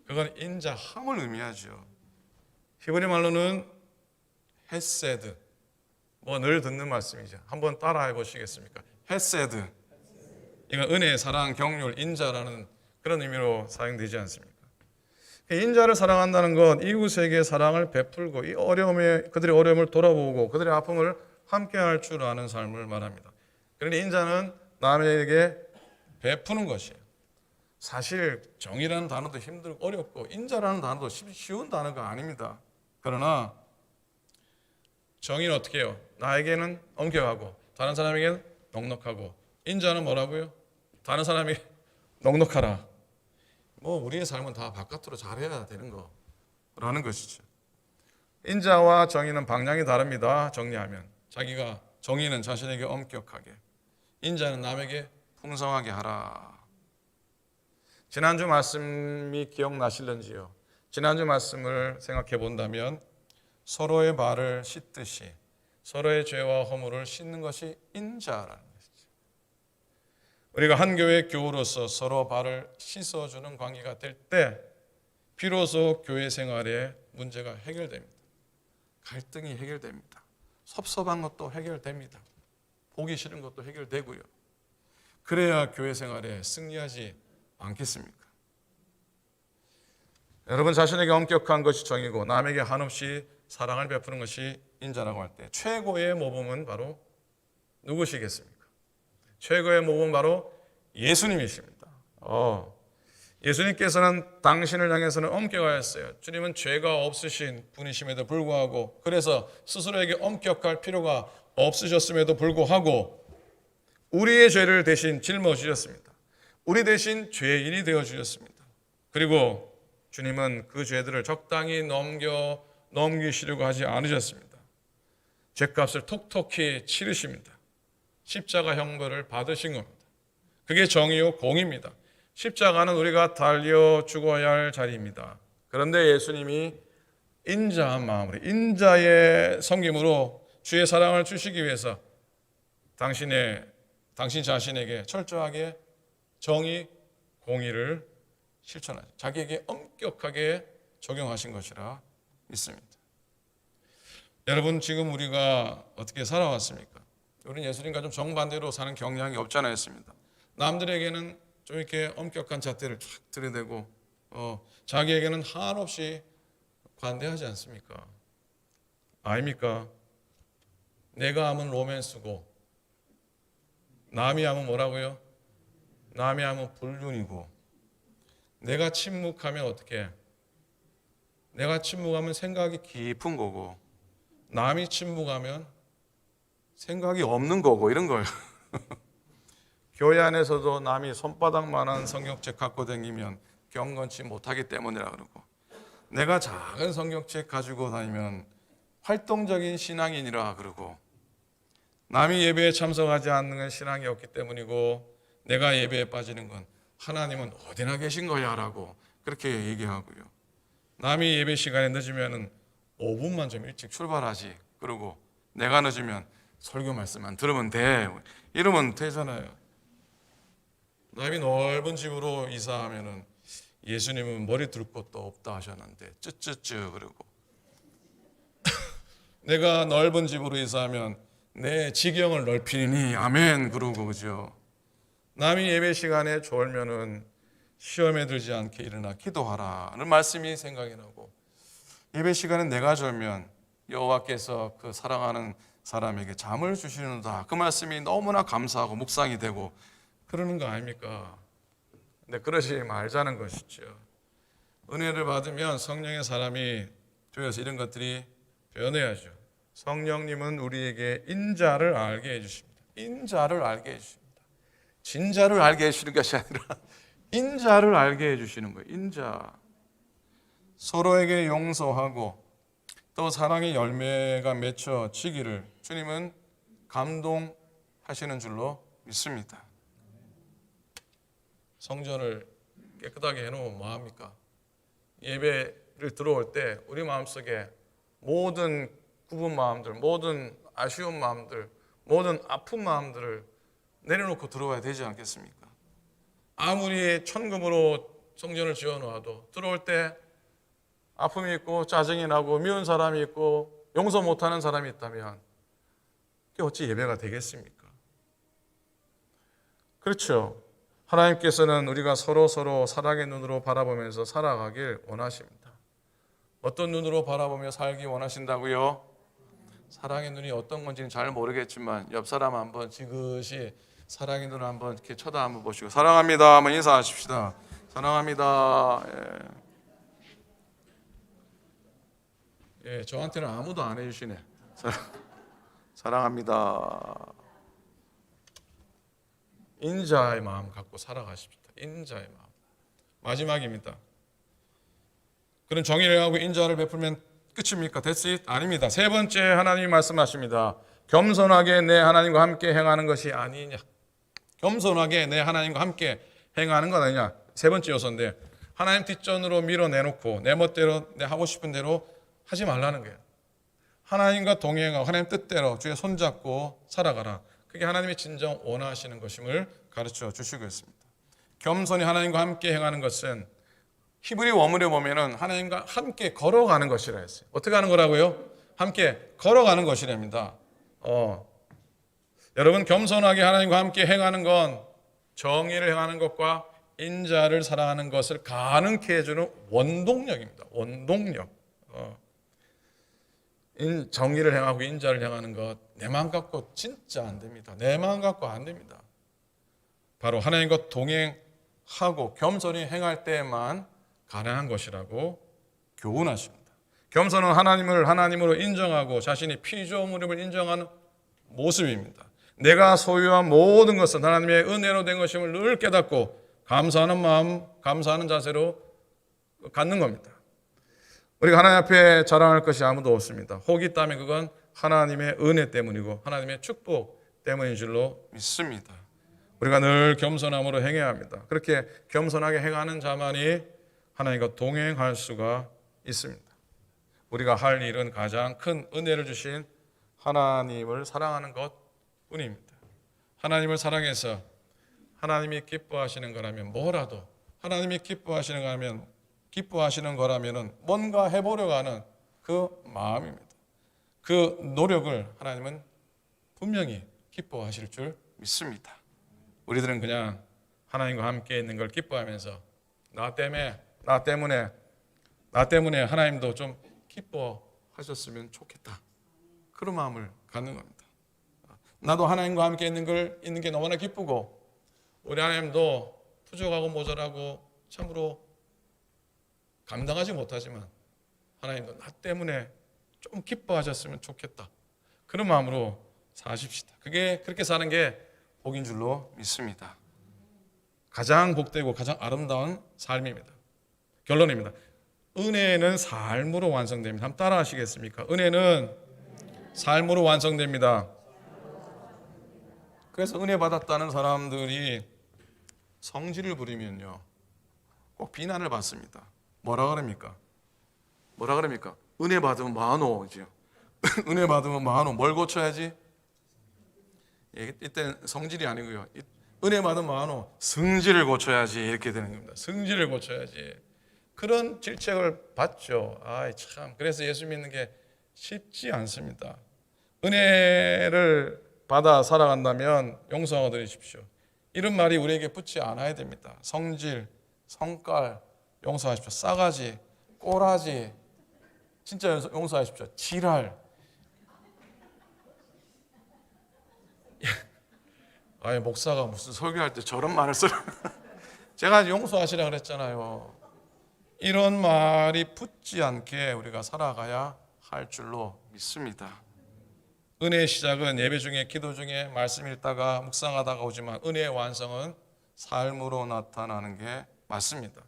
그건 인자함을 의미하죠. 히브리 말로는 헤세드. 뭐 늘 듣는 말씀이죠. 한번 따라해 보시겠습니까? 헤세드. 이건 은혜, 사랑, 경륜, 인자라는 그런 의미로 사용되지 않습니까? 인자를 사랑한다는 건 이웃에게 사랑을 베풀고 이 어려움에 그들의 어려움을 돌아보고 그들의 아픔을 함께할 줄 아는 삶을 말합니다. 그러니 인자는 남에게 베푸는 것이에요. 사실 정의라는 단어도 힘들고 어렵고 인자라는 단어도 쉬운 단어가 아닙니다. 그러나 정의는 어떻게 해요? 나에게는 엄격하고 다른 사람에게는 넉넉하고, 인자는 뭐라고요? 다른 사람이 넉넉하라. 뭐 우리의 삶은 다 바깥으로 잘해야 되는 거라는 것이죠. 인자와 정의는 방향이 다릅니다. 정리하면 정의는 자신에게 엄격하게, 인자는 남에게 풍성하게 하라. 지난주 말씀이 기억나실런지요? 지난주 말씀을 생각해 본다면 서로의 발을 씻듯이 서로의 죄와 허물을 씻는 것이 인자라는 것이죠. 우리가 한 교회 교우로서 서로 발을 씻어주는 관계가 될 때 비로소 교회 생활의 문제가 해결됩니다. 갈등이 해결됩니다. 섭섭한 것도 해결됩니다. 보기 싫은 것도 해결되고요. 그래야 교회 생활에 승리하지 않겠습니까? 여러분, 자신에게 엄격한 것이 정이고 남에게 한없이 사랑을 베푸는 것이 인자라고 할 때 최고의 모범은 바로 누구시겠습니까? 최고의 모범은 바로 예수님이십니다. 예수님께서는 당신을 향해서는 엄격하였어요. 주님은 죄가 없으신 분이심에도 불구하고, 그래서 스스로에게 엄격할 필요가 없으셨음에도 불구하고 우리의 죄를 대신 짊어 주셨습니다. 우리 대신 죄인이 되어 주셨습니다. 그리고 주님은 그 죄들을 적당히 넘기시려고 하지 않으셨습니다. 죄값을 톡톡히 치르십니다. 십자가 형벌을 받으신 겁니다. 그게 정의요 공입니다. 십자가는 우리가 달려 죽어야 할 자리입니다. 그런데 예수님이 인자한 마음으로, 인자의 섬김으로 주의 사랑을 주시기 위해서 당신 자신에게 철저하게 정의, 공의를 실천하죠. 자기에게 엄격하게 적용하신 것이라 믿습니다. 여러분, 지금 우리가 어떻게 살아왔습니까? 우리는 예수님과 좀 정반대로 사는 경향이 없잖아 했습니다. 남들에게는 좀 이렇게 엄격한 잣대를 쫙 들이대고 자기에게는 한없이 관대하지 않습니까? 아닙니까? 내가 하면 로맨스고 남이 하면 뭐라고요? 남이 하면 불륜이고, 내가 침묵하면 어떻게? 내가 침묵하면 생각이 깊은 거고, 남이 침묵하면 생각이 없는 거고, 이런 거예요. 교회 안에서도 남이 손바닥만한 성경책 갖고 다니면 경건치 못하기 때문이라 그러고, 내가 작은 성경책 가지고 다니면 활동적인 신앙인이라 그러고, 남이 예배에 참석하지 않는 건 신앙이 없기 때문이고, 내가 예배에 빠지는 건 하나님은 어디나 계신 거야 라고 그렇게 얘기하고요. 남이 예배 시간에 늦으면 5분만 좀 일찍 출발하지, 그러고 내가 늦으면 설교 말씀만 들으면 돼, 이러면 되잖아요. 남이 넓은 집으로 이사하면 예수님은 머리 둘 곳도 없다 하셨는데 쯔쯔쯔 그러고, 내가 넓은 집으로 이사하면 내 지경을 넓히니 아멘 그러고, 그죠? 남이 예배 시간에 졸면은 시험에 들지 않게 일어나 기도하라는 말씀이 생각이 나고, 예배 시간에 내가 졸면 여호와께서 그 사랑하는 사람에게 잠을 주시는다, 그 말씀이 너무나 감사하고 묵상이 되고 그러는 거 아닙니까? 근데 그러지 말자는 것이죠. 은혜를 받으면 성령의 사람이 되어서 이런 것들이 변해야죠. 성령님은 우리에게 인자를 알게 해주십니다. 인자를 알게 해주십니다. 진자를 알게 해주시는 것이 아니라 인자를 알게 해주시는 거예요. 인자. 서로에게 용서하고 또 사랑의 열매가 맺혀지기를 주님은 감동하시는 줄로 믿습니다. 성전을 깨끗하게 해놓으면 뭐합니까? 예배를 들어올 때 우리 마음속에 모든 굽은 마음들, 모든 아쉬운 마음들, 모든 아픈 마음들을 내려놓고 들어와야 되지 않겠습니까? 아무리 천금으로 성전을 지어놓아도 들어올 때 아픔이 있고 짜증이 나고 미운 사람이 있고 용서 못하는 사람이 있다면 그게 어찌 예배가 되겠습니까? 그렇죠. 하나님께서는 우리가 서로 사랑의 눈으로 바라보면서 살아가길 원하십니다. 어떤 눈으로 바라보며 살기 원하신다고요? 사랑의 눈이 어떤 건지는 잘 모르겠지만 옆 사람 한번 지그시 사랑의 눈을 한번 이렇게 쳐다 한번 보시고 사랑합니다 한번 인사하십시다. 사랑합니다. 예, 저한테는 아무도 안 해주시네. 사랑합니다. 인자의 마음 갖고 살아가십시다. 인자의 마음. 마지막입니다. 그런 정의를 하고 인자를 베풀면 끝입니까? That's it? 아닙니다. 세 번째 하나님이 말씀하십니다. 겸손하게 내 하나님과 함께 행하는 것이 아니냐. 겸손하게 내 하나님과 함께 행하는 건 아니냐. 세 번째 요소인데 하나님 뒷전으로 밀어내놓고 내 멋대로 내 하고 싶은 대로 하지 말라는 거예요. 하나님과 동행하고 하나님 뜻대로 주의 손잡고 살아가라. 그게 하나님이 진정 원하시는 것임을 가르쳐 주시고 있습니다. 겸손히 하나님과 함께 행하는 것은 히브리 원문에 보면은 하나님과 함께 걸어가는 것이라 했어요. 어떻게 하는 거라고요? 함께 걸어가는 것이랍니다. 여러분 겸손하게 하나님과 함께 행하는 건 정의를 행하는 것과 인자를 사랑하는 것을 가능케 해주는 원동력입니다. 원동력. 정의를 행하고 인자를 행하는 것 내 마음 갖고 진짜 안 됩니다. 내 마음 갖고 안 됩니다. 바로 하나님과 동행하고 겸손히 행할 때만 가능한 것이라고 교훈하십니다. 겸손은 하나님을 하나님으로 인정하고 자신이 피조물임을 인정하는 모습입니다. 내가 소유한 모든 것은 하나님의 은혜로 된 것임을 늘 깨닫고 감사하는 마음, 감사하는 자세로 갖는 겁니다. 우리가 하나님 앞에 자랑할 것이 아무도 없습니다. 혹이 있다면 그건 하나님의 은혜 때문이고 하나님의 축복 때문인 줄로 믿습니다. 우리가 늘 겸손함으로 행해야 합니다. 그렇게 겸손하게 행하는 자만이 하나님과 동행할 수가 있습니다. 우리가 할 일은 가장 큰 은혜를 주신 하나님을 사랑하는 것뿐입니다. 하나님을 사랑해서 하나님이 기뻐하시는 거라면 뭐라도 하나님이 기뻐하시는 거라면 뭔가 해보려고 하는 그 마음입니다. 그 노력을 하나님은 분명히 기뻐하실 줄 믿습니다. 우리들은 그냥 하나님과 함께 있는 걸 기뻐하면서 나 때문에 하나님도 좀 기뻐하셨으면 좋겠다. 그런 마음을 갖는 겁니다. 나도 하나님과 함께 있는 게 너무나 기쁘고 우리 하나님도 부족하고 모자라고 참으로 감당하지 못하지만 하나님도 나 때문에 좀 기뻐하셨으면 좋겠다. 그런 마음으로 사십시다. 그렇게 사는 게 복인 줄로 믿습니다. 가장 복되고 가장 아름다운 삶입니다. 결론입니다. 은혜는 삶으로 완성됩니다. 한번 따라 하시겠습니까? 은혜는 삶으로 완성됩니다. 그래서 은혜 받았다는 사람들이 성질을 부리면요 꼭 비난을 받습니다. 뭐라 그럽니까? 은혜 받으면 많어. 은혜 받으면 많어. 뭘 고쳐야지? 이때 성질이 아니고요. 은혜 받으면 많어. 성질을 고쳐야지. 이렇게 되는 겁니다. 성질을 고쳐야지. 그런 질책을 받죠. 참. 그래서 예수 믿는 게 쉽지 않습니다. 은혜를 받아 살아간다면 용서하고 드리십시오. 이런 말이 우리에게 붙지 않아야 됩니다. 성질, 성깔 용서하십시오. 싸가지, 꼬라지 진짜 용서하십시오. 지랄. 목사가 무슨 설교할 때 저런 말을 쓰라. 제가 용서하시라 그랬잖아요. 이런 말이 붙지 않게 우리가 살아가야 할 줄로 믿습니다. 은혜의 시작은 예배 중에 기도 중에 말씀 읽다가 묵상하다가 오지만 은혜의 완성은 삶으로 나타나는 게 맞습니다.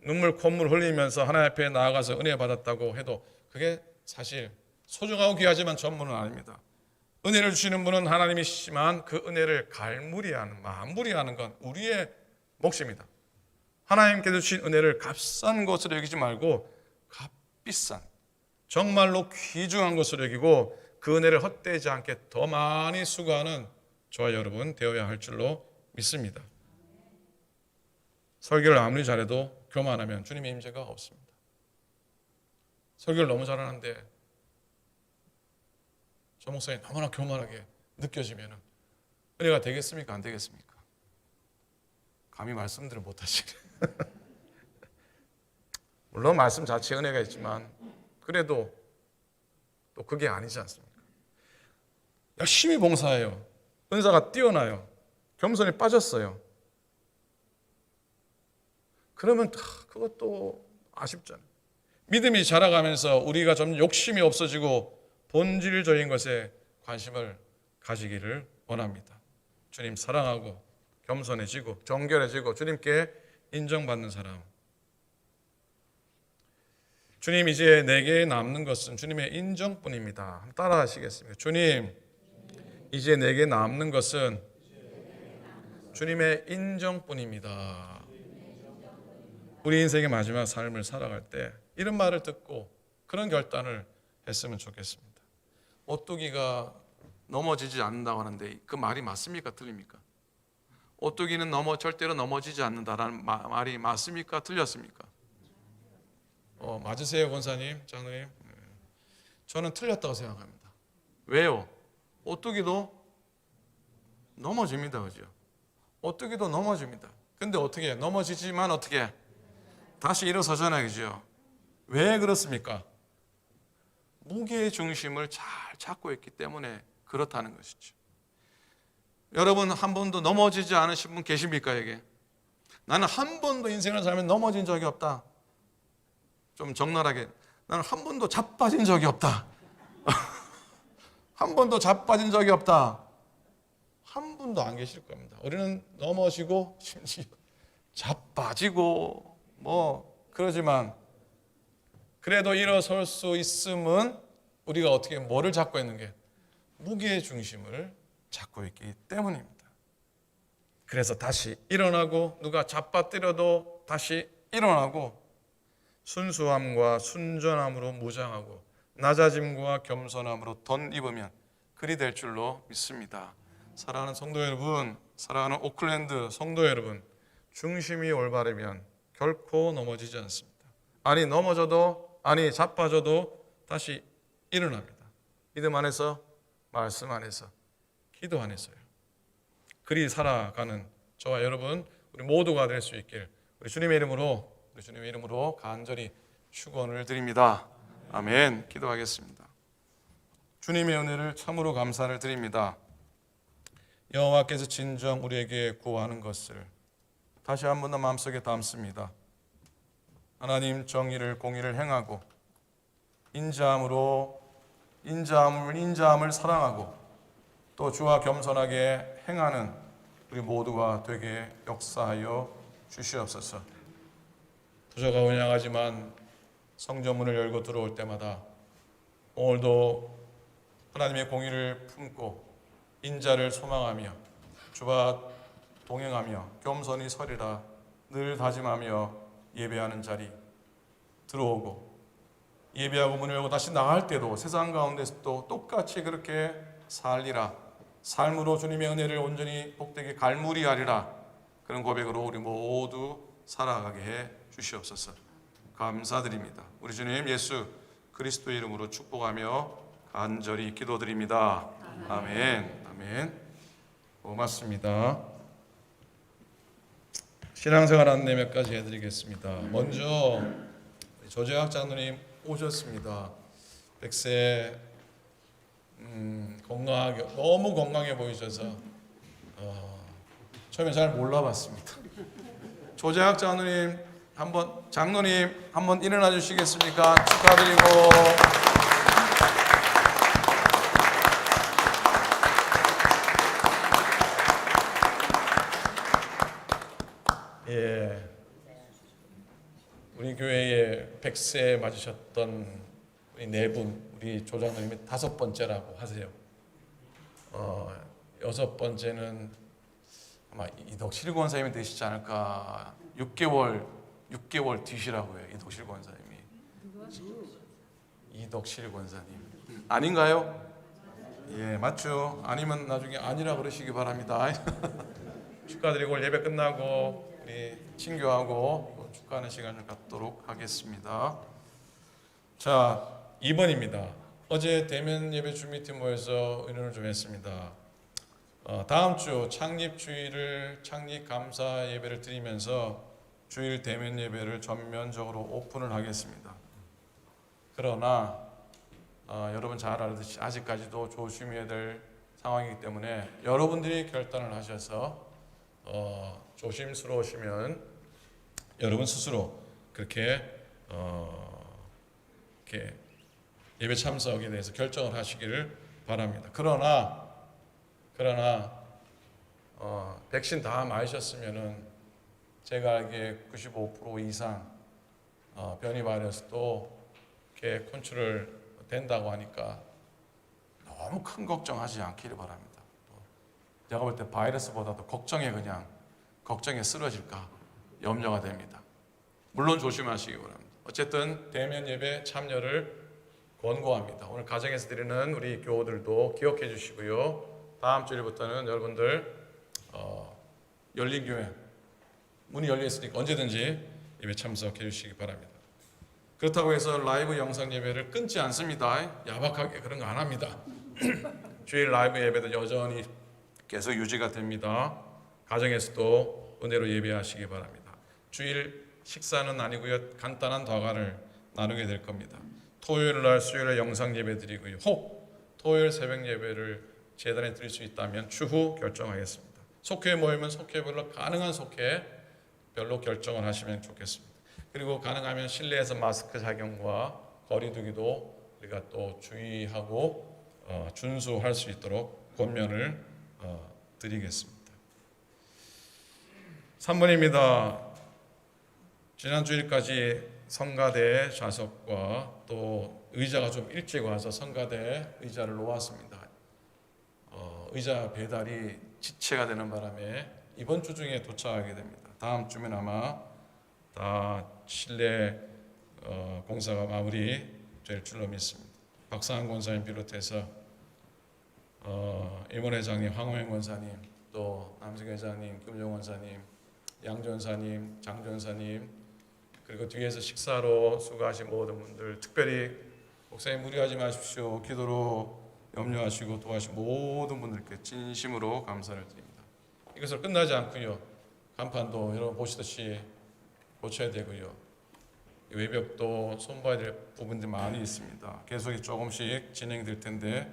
눈물 콧물 흘리면서 하나님 앞에 나아가서 은혜 받았다고 해도 그게 사실 소중하고 귀하지만 전부는 아닙니다. 은혜를 주시는 분은 하나님이시지만 그 은혜를 갈무리하는 만무리하는 건 우리의 몫입니다. 하나님께서 주신 은혜를 값싼 것으로 여기지 말고 값비싼 정말로 귀중한 것으로 여기고 그 은혜를 헛되지 않게 더 많이 수고하는 저와 여러분 되어야 할 줄로 믿습니다. 설교를 아무리 잘해도 교만하면 주님의 임재가 없습니다. 설교를 너무 잘하는데 저 목사님 너무나 교만하게 느껴지면 은혜가 되겠습니까? 안 되겠습니까? 감히 말씀들을 못하시네. 물론 말씀 자체에 은혜가 있지만 그래도 또 그게 아니지 않습니까? 열심히 봉사해요. 은사가 뛰어나요. 겸손이 빠졌어요. 그러면 그것도 아쉽잖아요. 믿음이 자라가면서 우리가 좀 욕심이 없어지고 본질적인 것에 관심을 가지기를 원합니다. 주님 사랑하고 겸손해지고 정결해지고 주님께 인정받는 사람. 주님, 이제 내게 남는 것은 주님의 인정뿐입니다. 한번 따라 하시겠습니까? 주님, 이제 내게 남는 것은 주님의 인정뿐입니다. 우리 인생의 마지막 삶을 살아갈 때 이런 말을 듣고 그런 결단을 했으면 좋겠습니다. 오뚜기가 넘어지지 않는다고 하는데 그 말이 맞습니까? 틀립니까? 오뚜기는 절대로 넘어지지 않는다라는 말이 맞습니까? 틀렸습니까? 맞으세요, 권사님, 장로님? 저는 틀렸다고 생각합니다. 왜요? 오뚜기도 넘어집니다, 그죠? 오뚜기도 넘어집니다. 근데 어떻게 넘어지지만 어떻게 다시 일어서잖아요, 그죠? 왜 그렇습니까? 무게의 중심을 잘 잡고 있기 때문에 그렇다는 것이죠. 여러분, 한 번도 넘어지지 않으신 분 계십니까, 여기? 나는 한 번도 인생을 살면 넘어진 적이 없다. 좀 적나라하게, 나는 한 번도 자빠진 적이 없다. 한 번도 자빠진 적이 없다. 한 분도 안 계실 겁니다. 우리는 넘어지고 심지어 자빠지고 그러지만 그래도 일어설 수 있음은 우리가 어떻게 뭐를 잡고 있는 게 무게의 중심을 잡고 있기 때문입니다. 그래서 다시 일어나고 누가 잡아뜨려도 다시 일어나고 순수함과 순전함으로 무장하고 낮아짐과 겸손함으로 덧입으면 그리 될 줄로 믿습니다. 사랑하는 성도 여러분, 사랑하는 오클랜드 성도 여러분, 중심이 올바르면 결코 넘어지지 않습니다. 넘어져도 자빠져도 다시 일어납니다. 믿음 안에서, 말씀 안에서, 기도 안에서요. 그리 살아가는 저와 여러분, 우리 모두가 될 수 있길 우리 주님의 이름으로 간절히 축원을 드립니다. 아멘. 기도하겠습니다. 주님의 은혜를 참으로 감사를 드립니다. 여호와께서 진정 우리에게 구하는 것을 다시 한 번 더 마음속에 담습니다. 하나님, 정의를 공의를 행하고 인자함을 사랑하고 또 주와 겸손하게 행하는 우리 모두가 되게 역사하여 주시옵소서. 부조가 운양하지만 성전문을 열고 들어올 때마다 오늘도 하나님의 공의를 품고 인자를 소망하며 주와 동행하며 겸손히 서리라 늘 다짐하며 예배하는 자리 들어오고 예배하고 문을 열고 다시 나갈 때도 세상 가운데서도 똑같이 그렇게 살리라, 삶으로 주님의 은혜를 온전히 복되게 갈무리하리라, 그런 고백으로 우리 모두 살아가게 해 주시옵소서. 감사드립니다. 우리 주님 예수 그리스도의 이름으로 축복하며 간절히 기도드립니다. 아멘. 아멘. 고맙습니다. 신앙생활 안내 몇 가지 해드리겠습니다. 먼저 조재학 장로님 오셨습니다. 100세 너무 건강해 보이셔서 처음에 잘 몰라봤습니다. 조재학 장로님 한번 일어나 주시겠습니까? 축하드리고. 예, 우리 교회에 100세 맞으셨던 우리 네 분, 우리 조장님이 5번째라고 하세요. 6번째는 아마 이덕실 권사님이 되시지 않을까. 6개월 뒤시라고 해요. 이덕실 권사님이. 이덕실 권사님 아닌가요? 예, 맞죠. 아니면 나중에 아니라 그러시기 바랍니다. 축하드리고 예배 끝나고 우리 친교하고 또 축하하는 시간을 갖도록 하겠습니다. 자, 2번입니다. 어제 대면 예배 주민팀 모여서 의논을 좀 했습니다. 다음 주 창립 주일을 창립 감사 예배를 드리면서 주일 대면 예배를 전면적으로 오픈을 하겠습니다. 그러나 여러분 잘 알듯이 아직까지도 조심해야 될 상황이기 때문에 여러분들이 결단을 하셔서 조심스러우시면 여러분 스스로 그렇게 이렇게 예배 참석에 대해서 결정을 하시기를 바랍니다. 그러나 백신 다 맞으셨으면은 제가 알기에 95% 이상 변이 바이러스도 이렇게 컨트롤 된다고 하니까 너무 큰 걱정하지 않기를 바랍니다. 제가 볼 때 바이러스보다도 걱정에 쓰러질까 염려가 됩니다. 물론 조심하시기 바랍니다. 어쨌든 대면 예배 참여를 권고합니다. 오늘 가정에서 드리는 우리 교우들도 기억해 주시고요. 다음 주일부터는 여러분들 열린교회 문이 열려 있으니까 언제든지 예배 참석해 주시기 바랍니다. 그렇다고 해서 라이브 영상 예배를 끊지 않습니다. 야박하게 그런 거 안 합니다. 주일 라이브 예배도 여전히 계속 유지가 됩니다. 가정에서도 은혜로 예배하시기 바랍니다. 주일 식사는 아니고요. 간단한 다과를 나누게 될 겁니다. 토요일 날 수요일에 영상 예배 드리고요. 혹 토요일 새벽 예배를 재단에 드릴 수 있다면 추후 결정하겠습니다. 속회 모이면 속회별로 가능한 속회별로 결정을 하시면 좋겠습니다. 그리고 가능하면 실내에서 마스크 착용과 거리 두기도 우리가 또 주의하고 준수할 수 있도록 권면을 드리겠습니다. 3번입니다. 지난 주일까지 성가대 좌석과 또 의자가 좀 일찍 와서 성가대 의자를 놓았습니다. 의자 배달이 지체가 되는 바람에 이번 주 중에 도착하게 됩니다. 다음 주면 아마 다 실내 공사가 마무리될 줄로 믿습니다. 박상한 권사님 비롯해서 임원 회장님, 황호영 권사님, 또 남승 회장님, 김종 권사님, 양 전사님, 장 전사님, 그리고 뒤에서 식사로 수고하신 모든 분들, 특별히 목사님 무리하지 마십시오. 기도로 염려하시고 도와주신 모든 분들께 진심으로 감사를 드립니다. 이것을 끝나지 않고요. 간판도 여러분 보시듯이 고쳐야 되고요. 외벽도 손봐야 될 부분들이 많이 있습니다. 계속 조금씩 진행될 텐데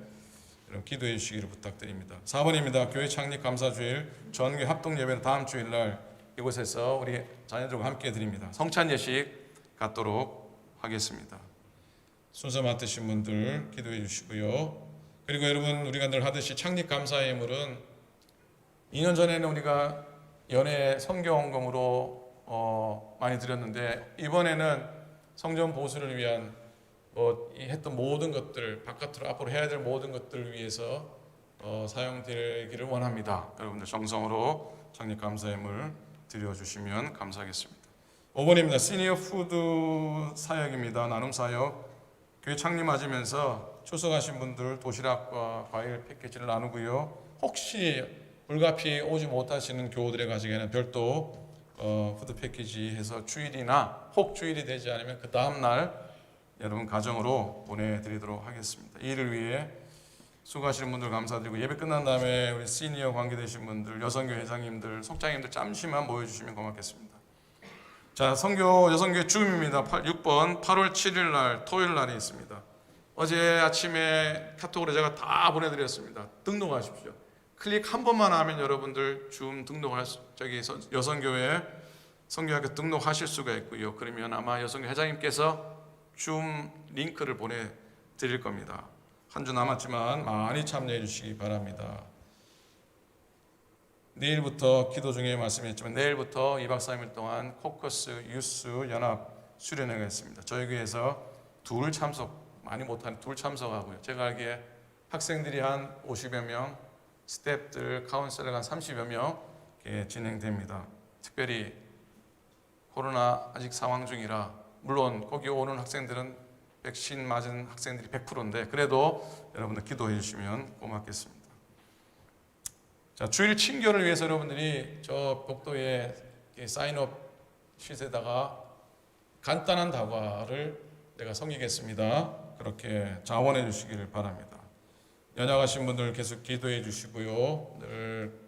여러분 기도해 주시기를 부탁드립니다. 4번입니다. 교회 창립 감사주일 전교 합동 예배는 다음 주일 날 이곳에서 우리 자녀들과 함께 드립니다. 성찬 예식 갖도록 하겠습니다. 순서 맡으신 분들 기도해 주시고요. 그리고 여러분 우리가 늘 하듯이 창립 감사 예물은 2년 전에는 우리가 연회 성경헌금으로 많이 드렸는데 이번에는 성전 보수를 위한 했던 모든 것들 바깥으로 앞으로 해야 될 모든 것들을 위해서 사용되기를 원합니다. 여러분들 정성으로 창립 감사 예물 드려주시면 감사하겠습니다. 5번입니다. 시니어 푸드 사역입니다. 나눔 사역. 교회 창립하시면서 출석하신 분들 도시락과 과일 패키지를 나누고요. 혹시 불가피 오지 못하시는 교우들의 가정에는 별도 푸드 패키지 해서 주일이나 혹 주일이 되지 않으면 그 다음 날 여러분 가정으로 보내드리도록 하겠습니다. 이 일을 위해 수고하시는 분들 감사드리고 예배 끝난 다음에 우리 시니어 관계되신 분들, 여성교 회장님들, 속장님들 잠시만 모여주시면 고맙겠습니다. 자, 여성교회 줌입니다. 6번 8월 7일 날 토요일 날이 있습니다. 어제 아침에 카톡으로 제가 다 보내드렸습니다. 등록하십시오. 클릭 한 번만 하면 여러분들 줌 등록할 여성교회 성교학교 등록하실 수가 있고요. 그러면 아마 여성교 회장님께서 줌 링크를 보내드릴 겁니다. 한 주 남았지만 많이 참여해 주시기 바랍니다. 내일부터 기도 중에 말씀했지만 내일부터 2박 3일 동안 코커스 유스 연합 수련회가 있습니다. 저희 교회에서 많이 못한 둘 참석하고요. 제가 알기에 학생들이 한 50여 명, 스태프들, 카운셀러가 한 30여 명 진행됩니다. 특별히 코로나 아직 상황 중이라 물론 거기 오는 학생들은 백신 맞은 학생들이 100%인데 그래도 여러분들 기도해 주시면 고맙겠습니다. 자, 주일 친교를 위해서 여러분들이 저 복도에 이 사인업 쉿에다가 간단한 다과를 내가 섬기겠습니다. 그렇게 자원해 주시기를 바랍니다. 연약하신 분들 계속 기도해 주시고요. 늘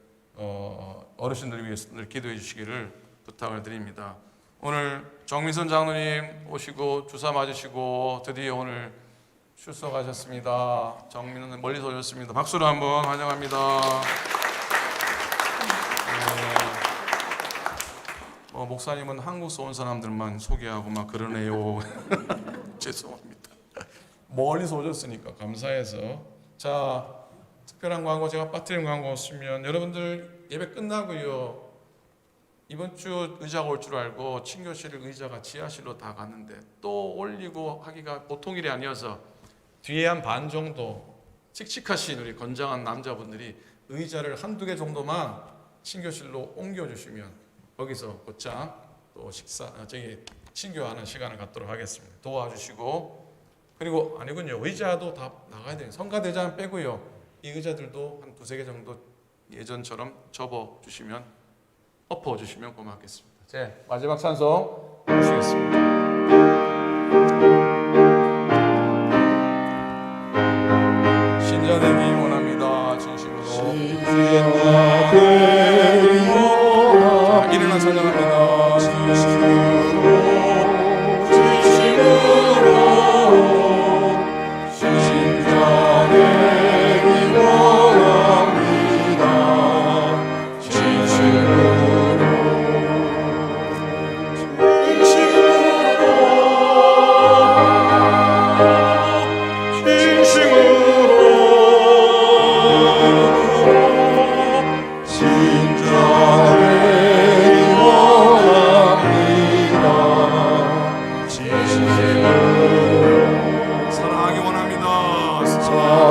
어르신들 위해서 늘 기도해 주시기를 부탁을 드립니다. 오늘 정민선 장로님 오시고 주사 맞으시고 드디어 오늘 출석하셨습니다. 정민은 멀리서 오셨습니다. 박수로 한번 환영합니다. 목사님은 한국에서 온 사람들만 소개하고 막 그러네요. 죄송합니다. 멀리서 오셨으니까 감사해서. 자, 특별한 광고 제가 빠뜨린 광고 없으면 여러분들 예배 끝나고요. 이번 주 의자가 올 줄 알고 친교실 의자가 지하실로 다 갔는데 또 올리고 하기가 보통 일이 아니어서 뒤에 한 반 정도 칙칙하신 우리 건장한 남자분들이 의자를 한두 개 정도만 친교실로 옮겨주시면 거기서 곧장 또 친교하는 시간을 갖도록 하겠습니다. 도와주시고, 그리고 아니군요, 의자도 다 나가야 돼요. 성가대장 빼고요, 이 의자들도 한 두세 개 정도 예전처럼 엎어주시면 고맙겠습니다. 제 마지막 찬송 부르시겠습니다. 신자되기 원합니다. 진심으로. 자, 일어나 찬양합니다. 진심으로 신자되기 원합니다. 사랑하기 원합니다. 사랑하기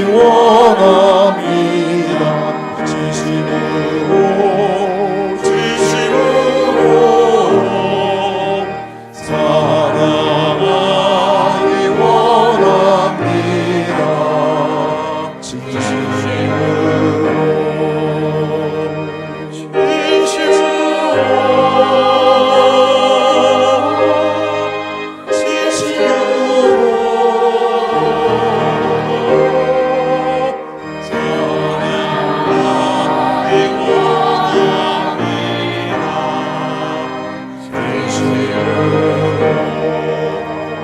원합니다. 진심으로 사랑하기 원합니다.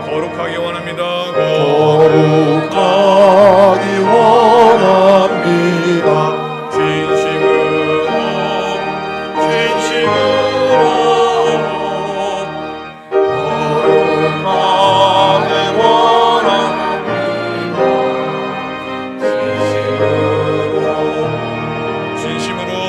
거룩하기 원합니다. 거룩하기 원합니다. 진심으로 거룩하기 원합니다. 진심으로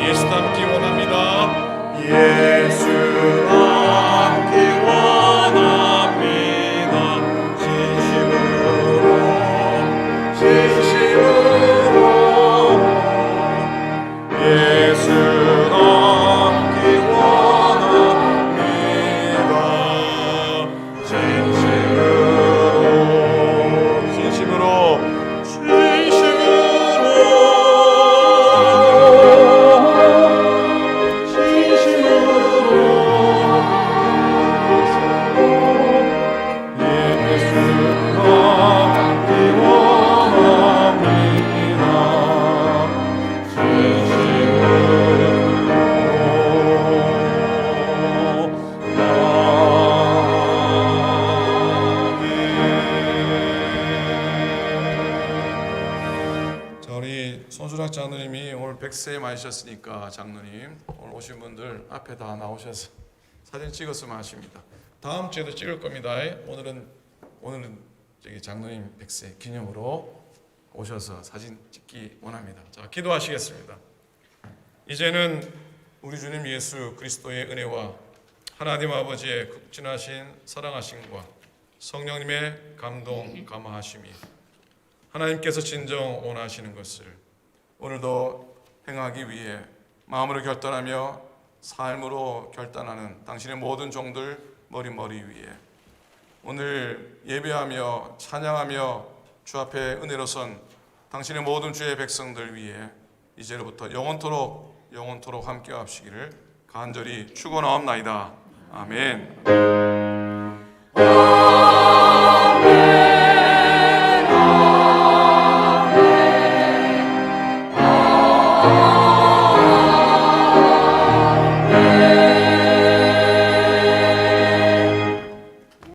예수 닮기 원합니다. 예수 닮기 원합니다. 진심으로 예수 닮기 원합니다. 진심으로 우리 손수락 장로님이 오늘 100세 맞으셨으니까 장로님 오늘 오신 분들 앞에 다 나오셔서 사진 찍었으면 하십니다. 다음 주에도 찍을 겁니다. 오늘은 저기 장로님 100세 기념으로 오셔서 사진 찍기 원합니다. 자, 기도하시겠습니다. 이제는 우리 주님 예수 그리스도의 은혜와 하나님 아버지의 극진하신 사랑하심과 성령님의 감동 감화하심이 하나님께서 진정 원하시는 것을 오늘도 행하기 위해 마음으로 결단하며 삶으로 결단하는 당신의 모든 종들 머리 위에 오늘 예배하며 찬양하며 주 앞에 은혜로 선 당신의 모든 주의 백성들 위해 이제로부터 영원토록 함께 하시기를 간절히 축원하옵나이다. 아멘.